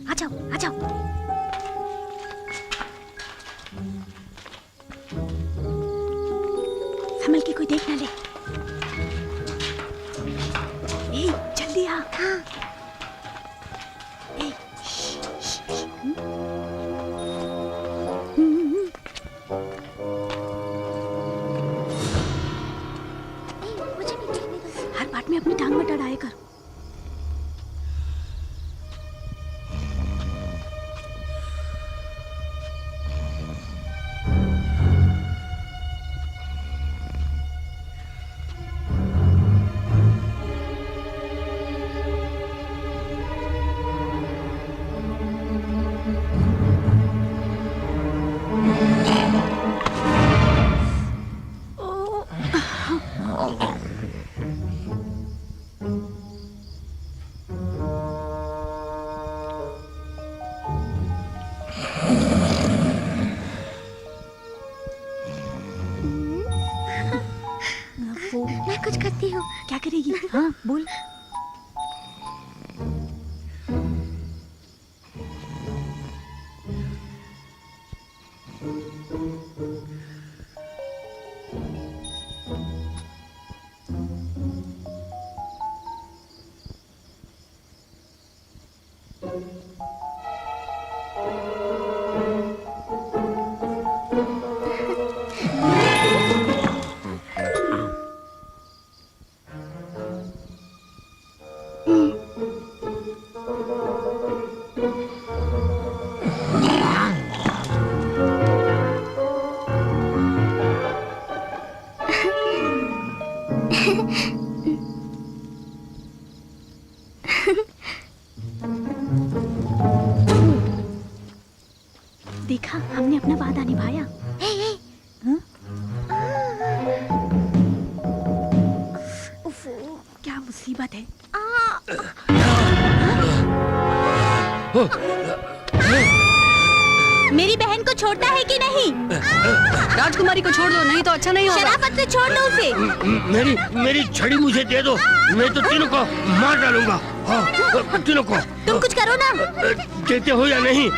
आ जाओ आ जाओ। संभल के कोई देख ना ले। ए, जल्दी आ। हाँ। ए, श्श, श्श, श्श। मुझे भी चलने दो। हर बात में अपनी टांग मत अड़ाया कर। मैं कुछ करती हूँ। क्या करेगी? हाँ बोल। देखा, हमने अपना वादा निभाया। हाँ? उफ, क्या मुसीबत है। मेरी बहन को छोड़ता है कि नहीं? राजकुमारी को छोड़ दो, नहीं तो अच्छा नहीं होगा। शराफत से छोड़ दो उसे। मेरी छड़ी मुझे दे दो, मैं तो तीनों को मार डालूंगा। हाँ, तीनों को। तुम कुछ करो ना। देते हो या नहीं?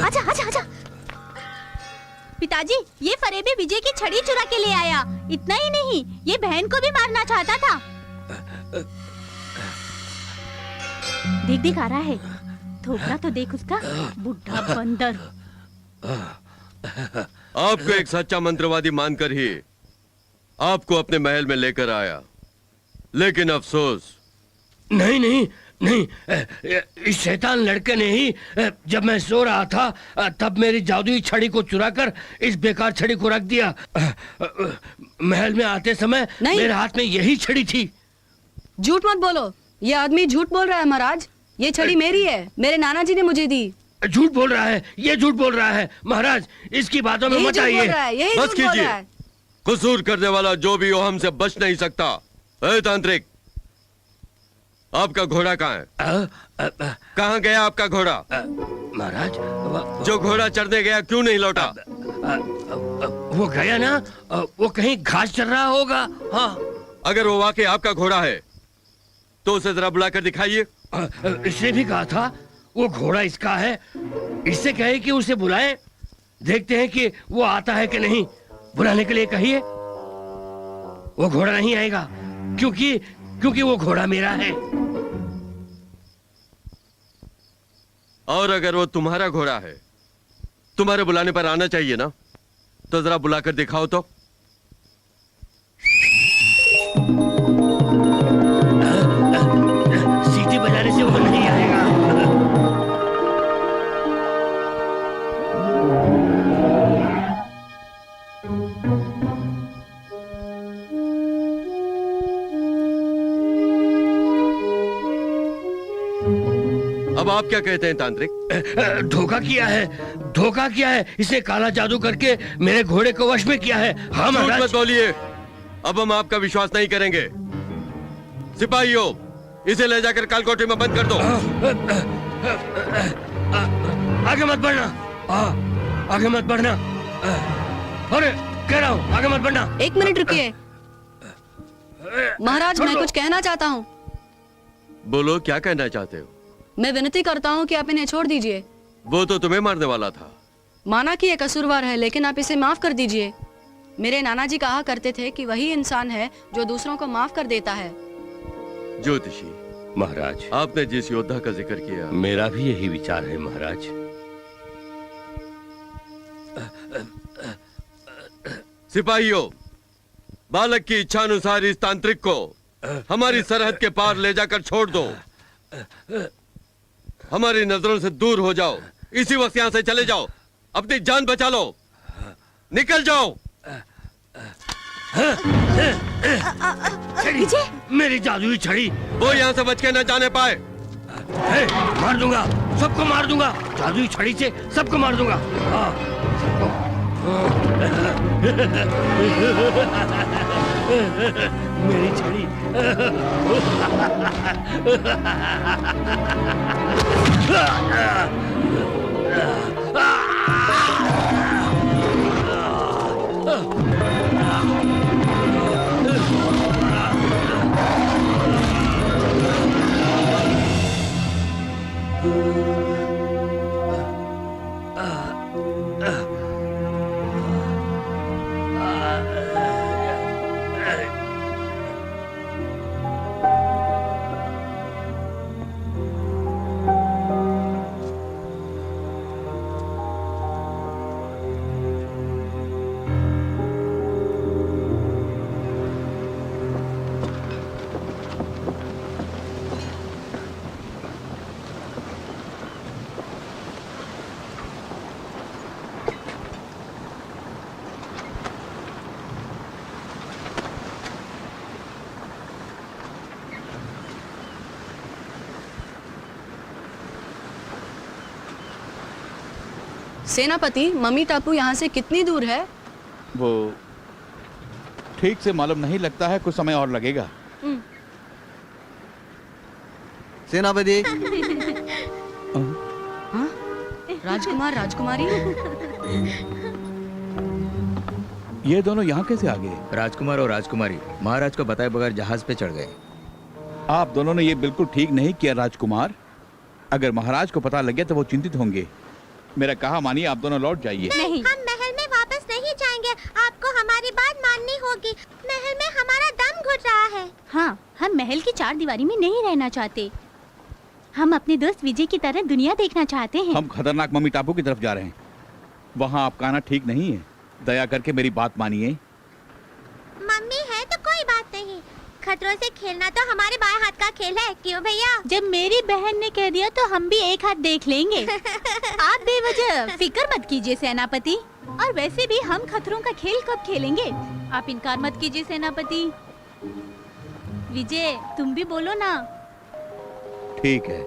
आजा आजा आजा। पिताजी, ये फरेबी विजय की छड़ी चुरा के ले आया। इतना ही नहीं, ये बहन को भी मारना चाहता था। देख देख आ रहा है। थोड़ा तो देख उसका, बुढ़ा बंदर। आपको एक सच्चा मंत्रवादी मानकर ही आपको अपने महल में लेकर आया, लेकिन अफसोस। नहीं नहीं नहीं, इस शैतान लड़के ने ही जब मैं सो रहा था तब मेरी जादुई छड़ी को चुराकर इस बेकार छड़ी को रख दिया। महल में आते समय मेरे हाथ में यही छड़ी थी। झूठ मत बोलो, ये आदमी झूठ बोल रहा है महाराज। ये छड़ी मेरी है, मेरे नाना जी ने मुझे दी। झूठ बोल रहा है, ये झूठ बोल रहा है। महाराज, इसकी बातों में मत आइए। बस कीजिए। कसूर करने वाला जो भी हो हमसे बच नहीं सकता। ए तांत्रिक, आपका घोड़ा कहाँ है? कहाँ गया आपका घोड़ा? महाराज, जो घोड़ा चढ़ने गया क्यों नहीं लौटा? वो गया ना, वो कहीं घास चर रहा होगा। हाँ, अगर वो वाकई आपका घोड़ा है तो उसे जरा बुलाकर दिखाइए। इसने भी कहा था वो घोड़ा इसका है। इससे कहे कि उसे बुलाए, देखते हैं कि वो आता है कि नहीं। बुलाने के लिए कहिए। वो घोड़ा नहीं आएगा, क्योंकि वो घोड़ा मेरा है। और अगर वो तुम्हारा घोड़ा है तुम्हारे बुलाने पर आना चाहिए ना, तो जरा बुलाकर दिखाओ तो। सीटी बजाने से वो नहीं आएगा। अब आप क्या कहते हैं तांत्रिक? धोखा किया है, धोखा किया है। इसे काला जादू करके मेरे घोड़े को वश में किया है। हाँ झूठ महाराज। मत बोलिए, अब हम आपका विश्वास नहीं करेंगे। सिपाहियों, इसे ले जाकर कालकोठरी में बंद कर दो। आगे मत बढ़ना, आगे मत बढ़ना। अरे कह रहा हूँ आगे मत बढ़ना। एक मिनट रुकिए महाराज, मैं कुछ कहना चाहता हूँ। बोलो, क्या कहना चाहते हो? मैं विनती करता हूँ कि आप इन्हें छोड़ दीजिए। वो तो तुम्हें मारने वाला था। माना कि ये कसूरवार है, लेकिन आप इसे माफ कर दीजिए। मेरे नाना जी कहा करते थे कि वही इंसान है जो दूसरों को माफ कर देता है। ज्योतिषी महाराज, आपने जिस योद्धा का जिक्र किया, मेरा भी यही विचार है महाराज। सिपाहियों, बालक की इच्छा अनुसार इस तांत्रिक को हमारी सरहद के पार ले जाकर छोड़ दो। हमारी नजरों से दूर हो जाओ। इसी वक्त यहाँ से चले जाओ, अपनी जान बचा लो, निकल जाओ। विजय, मेरी जादुई छड़ी वो यहाँ से बच के न जाने पाए। मार दूंगा, सबको मार दूंगा। जादुई छड़ी से सबको मार दूंगा। मेरी छड़ी। सेनापति, मम्मी टापू यहाँ से कितनी दूर है? वो ठीक से मालूम नहीं लगता है, कुछ समय और लगेगा। सेनापति। हाँ? राजकुमार, राजकुमारी, ये दोनों यहाँ कैसे आ गए? राजकुमार और राजकुमारी महाराज को बताए बगैर जहाज पे चढ़ गए। आप दोनों ने ये बिल्कुल ठीक नहीं किया राजकुमार। अगर महाराज को पता लग गया तो वो चिंतित होंगे। मेरा कहा मानिए, आप दोनों लौट जाइए। नहीं, हम महल में वापस नहीं जाएंगे। आपको हमारी बात माननी होगी। महल में हमारा दम घुट रहा है। हाँ, हम महल की चार दीवारी में नहीं रहना चाहते। हम अपने दोस्त विजय की तरह दुनिया देखना चाहते हैं। हम खतरनाक मम्मी टापू की तरफ जा रहे हैं। वहाँ आपका आना ठीक नहीं है। दया करके मेरी बात मानिए। मम्मी है तो कोई बात नहीं। खतरों से खेलना तो हमारे बाएं हाथ का खेल है, क्यों भैया? जब मेरी बहन ने कह दिया तो हम भी एक हाथ देख लेंगे। आप बेवजह फिक्र मत कीजिए सेनापति। और वैसे भी हम खतरों का खेल कब खेलेंगे? आप इनकार मत कीजिए सेनापति। विजय, तुम भी बोलो ना। ठीक है।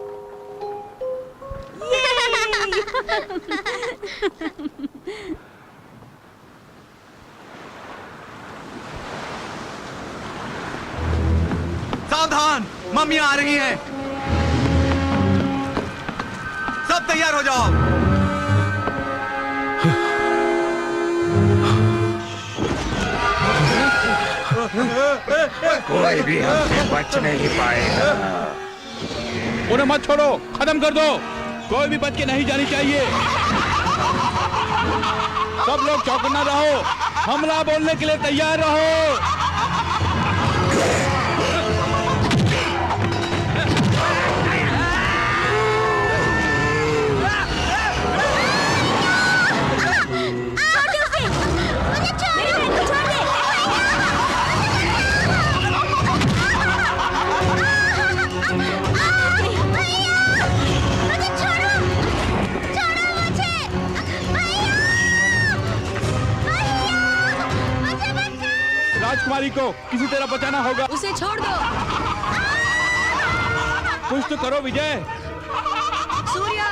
सावधान, मम्मियां आ रही हैं। सब तैयार हो जाओ। कोई भी हमसे बच नहीं पाएगा। उन्हें मत छोड़ो, खत्म कर दो। कोई भी बच के नहीं जानी चाहिए। सब लोग चौकन्ना रहो, हमला बोलने के लिए तैयार रहो। राजकुमारी को किसी तरह बचाना होगा। उसे छोड़ दो। कुछ तो करो विजय। सूर्या।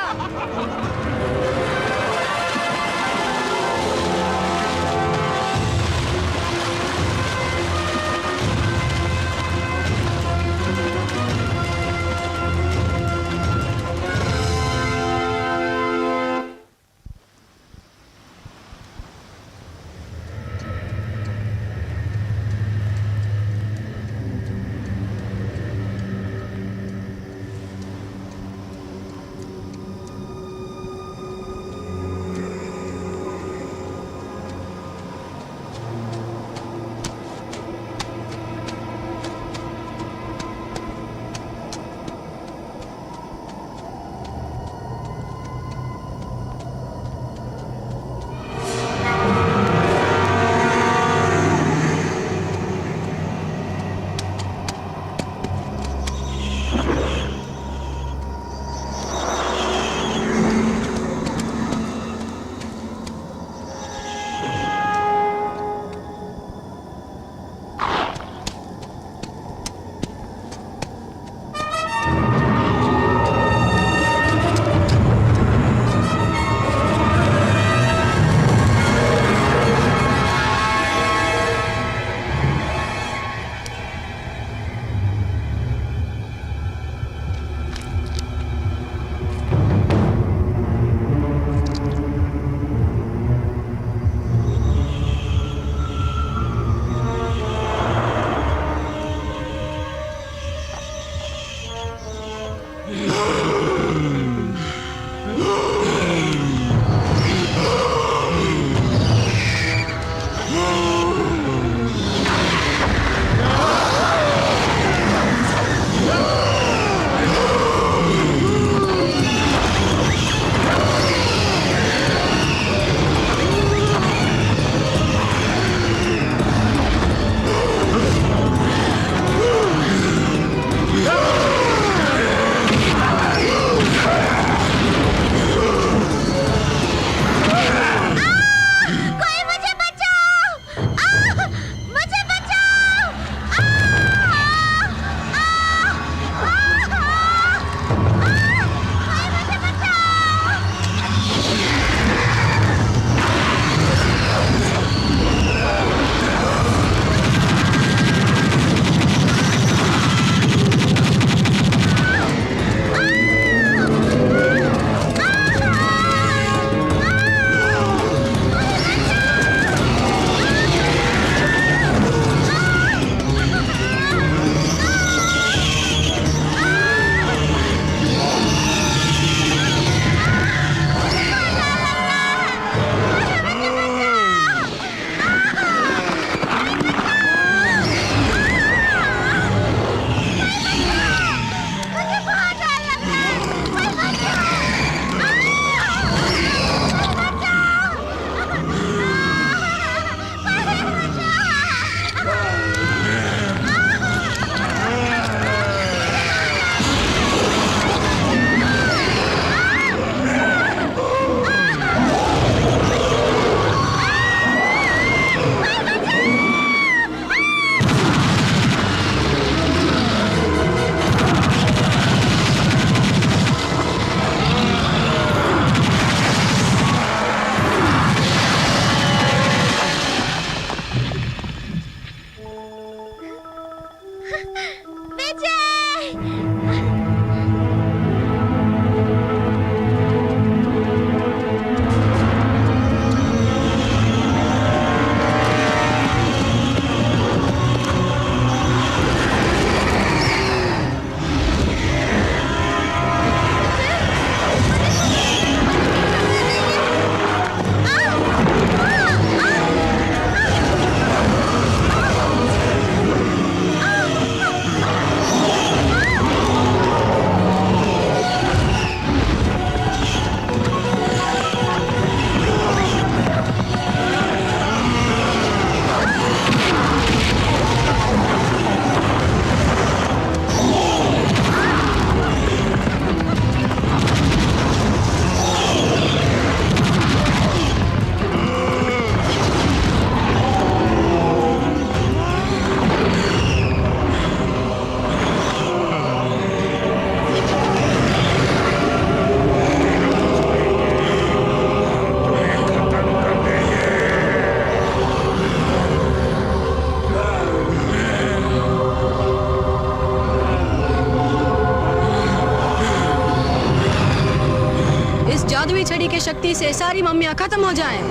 शक्ति से सारी मम्मियाँ खत्म हो जाएं।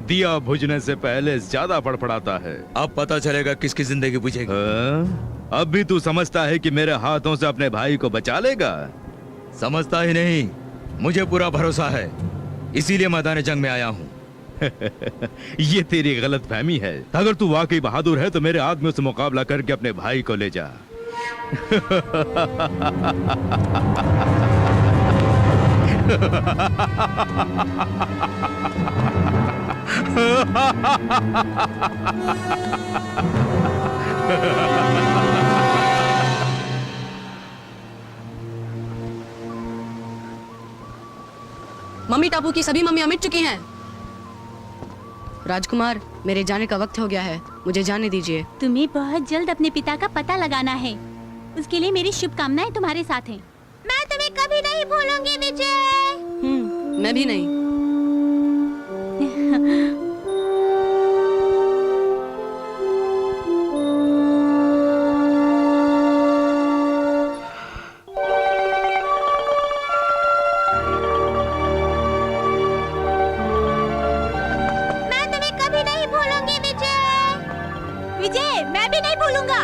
दिया बुझने से पहले ज्यादा फड़फड़ाता है। अब पता चलेगा किसकी जिंदगी बुझेगी। अब भी तू समझता है कि मेरे हाथों से अपने भाई को बचा लेगा? समझता ही नहीं, मुझे पूरा भरोसा है, इसीलिए मैदान जंग में आया हूँ। ये तेरी गलत फहमी है। अगर तू वाकई बहादुर है तो मेरे आदमियों से मुकाबला करके अपने भाई को ले जा। मम्मी टापू की सभी मम्मियाँ मिट चुकी हैं। राजकुमार, मेरे जाने का वक्त हो गया है, मुझे जाने दीजिए। तुम्हें बहुत जल्द अपने पिता का पता लगाना है, उसके लिए मेरी शुभकामनाएं तुम्हारे साथ हैं। मैं तुम्हें कभी नहीं भूलूंगी विजय। मैं भी नहीं। मैं तुम्हें कभी नहीं भूलूंगी विजय। विजय, मैं भी नहीं भूलूंगा।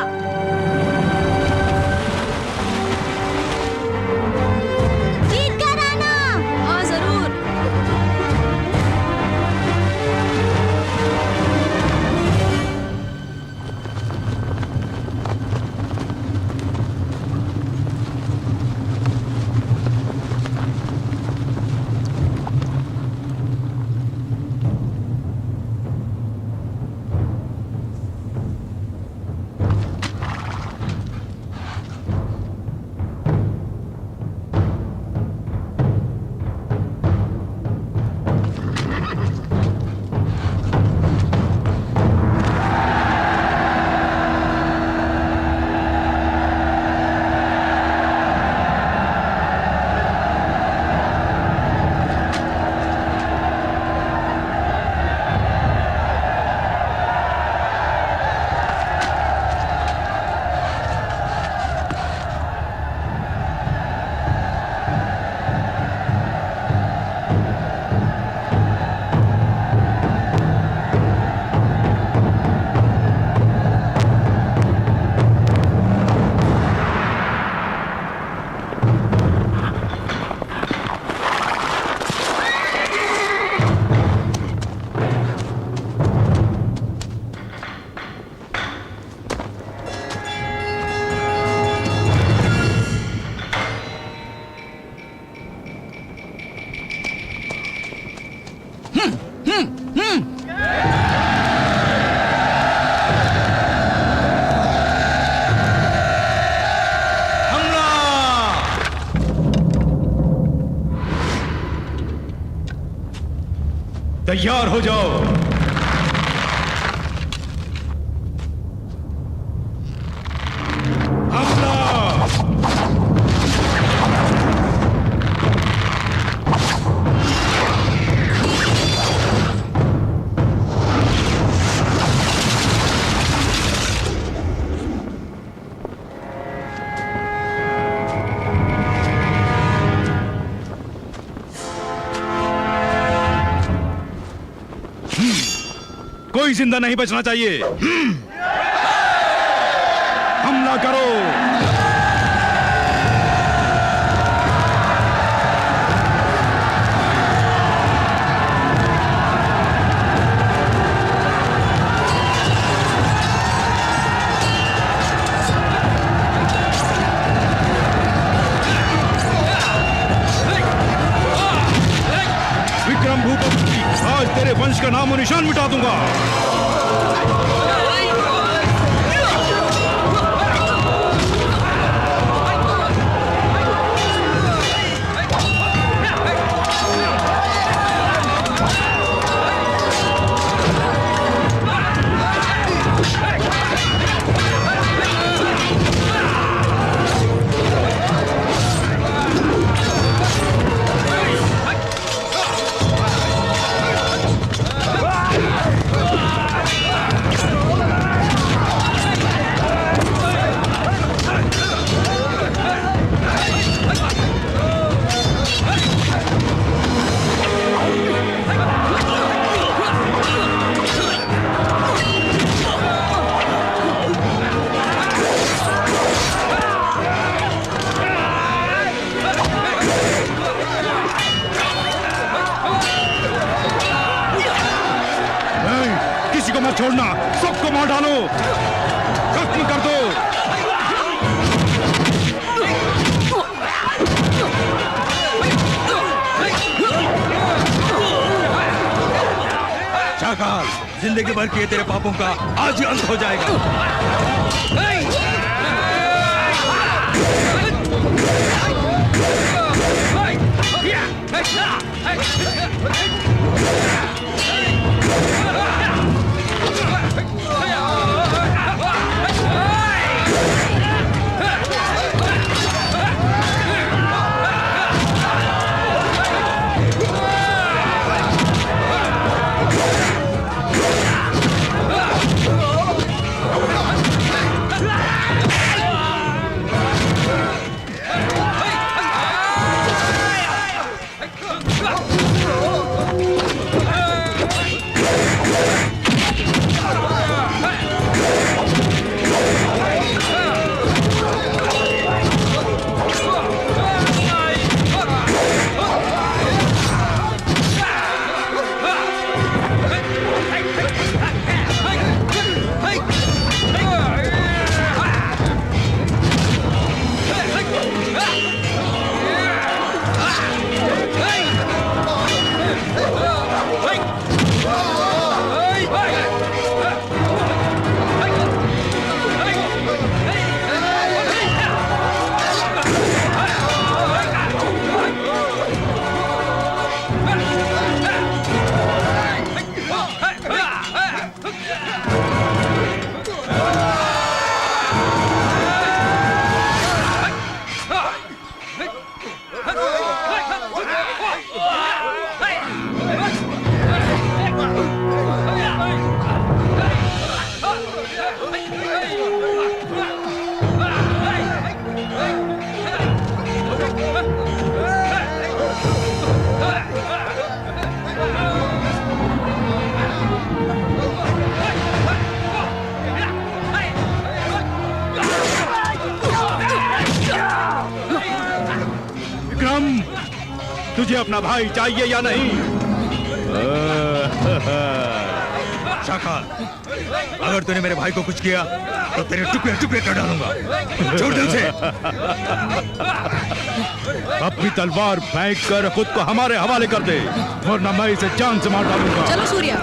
तैयार हो जाओ। कोई जिंदा नहीं बचना चाहिए। सामना करो। विक्रम भूपति, आज तेरे वंश का नामो निशान मिटा दूंगा। किसी को मत छोड़ना, सबको मार डालो, खत्म कर दो। शाकाल, जिंदगी भर किए तेरे पापों का आज ही अंत हो जाएगा। तुझे अपना भाई चाहिए या नहीं? शाकाल, अगर तूने मेरे भाई को कुछ किया तो तेरे टुकड़े टुकड़े कर डालूंगा। छोड़ दे उसे। अपनी तलवार फेंक कर खुद को हमारे हवाले कर दे, वरना मैं इसे जान से मार डालूंगा। चलो सूर्या।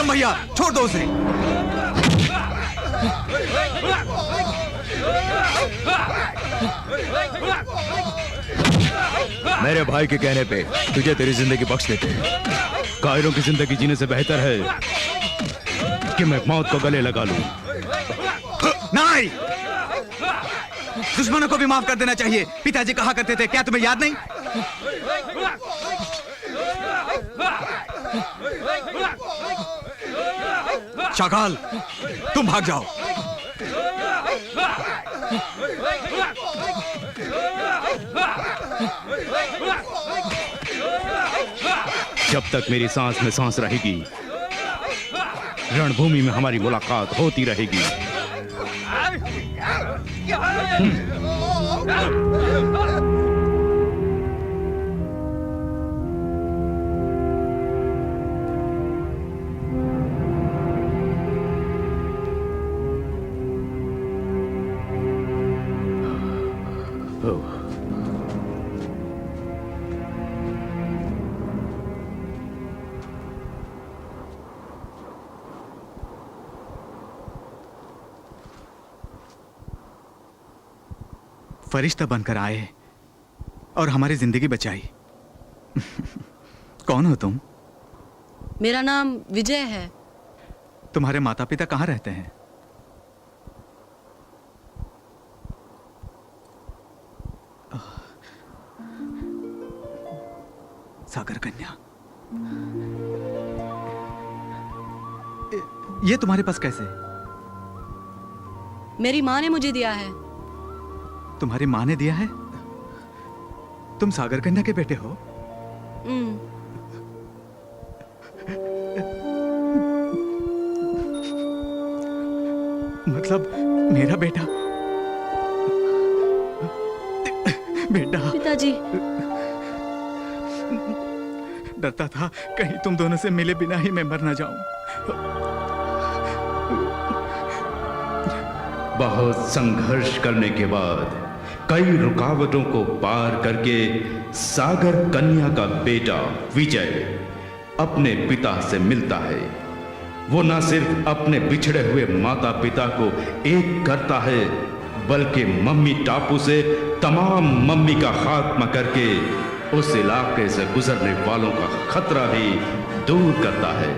भैया छोड़ दो उसे। मेरे भाई के कहने पे तुझे तेरी जिंदगी बख्श देते हैं। कायरों की जिंदगी जीने से बेहतर है कि मैं मौत को गले लगा लूं। नहीं, दुश्मनों को भी माफ कर देना चाहिए। पिताजी कहा करते थे, क्या तुम्हें याद नहीं? शाकाल, तुम भाग जाओ। जब तक मेरी सांस में सांस रहेगी, रणभूमि में हमारी मुलाकात होती रहेगी। फरिश्ता बनकर आए और हमारी जिंदगी बचाई। कौन हो तुम? मेरा नाम विजय है। तुम्हारे माता पिता कहाँ रहते हैं? सागर कन्या, ये तुम्हारे पास कैसे? मेरी माँ ने मुझे दिया है। तुम्हारी माँ ने दिया है? तुम सागर कन्या के बेटे हो? मतलब मेरा बेटा? बेटा, पिताजी। डरता था कहीं तुम दोनों से मिले बिना ही मैं मर ना जाऊं। बहुत संघर्ष करने के बाद, कई रुकावटों को पार करके सागर कन्या का बेटा विजय अपने पिता से मिलता है। वो न सिर्फ अपने बिछड़े हुए माता पिता को एक करता है, बल्कि मम्मी टापू से तमाम मम्मी का खात्मा करके उस इलाके से गुजरने वालों का खतरा भी दूर करता है।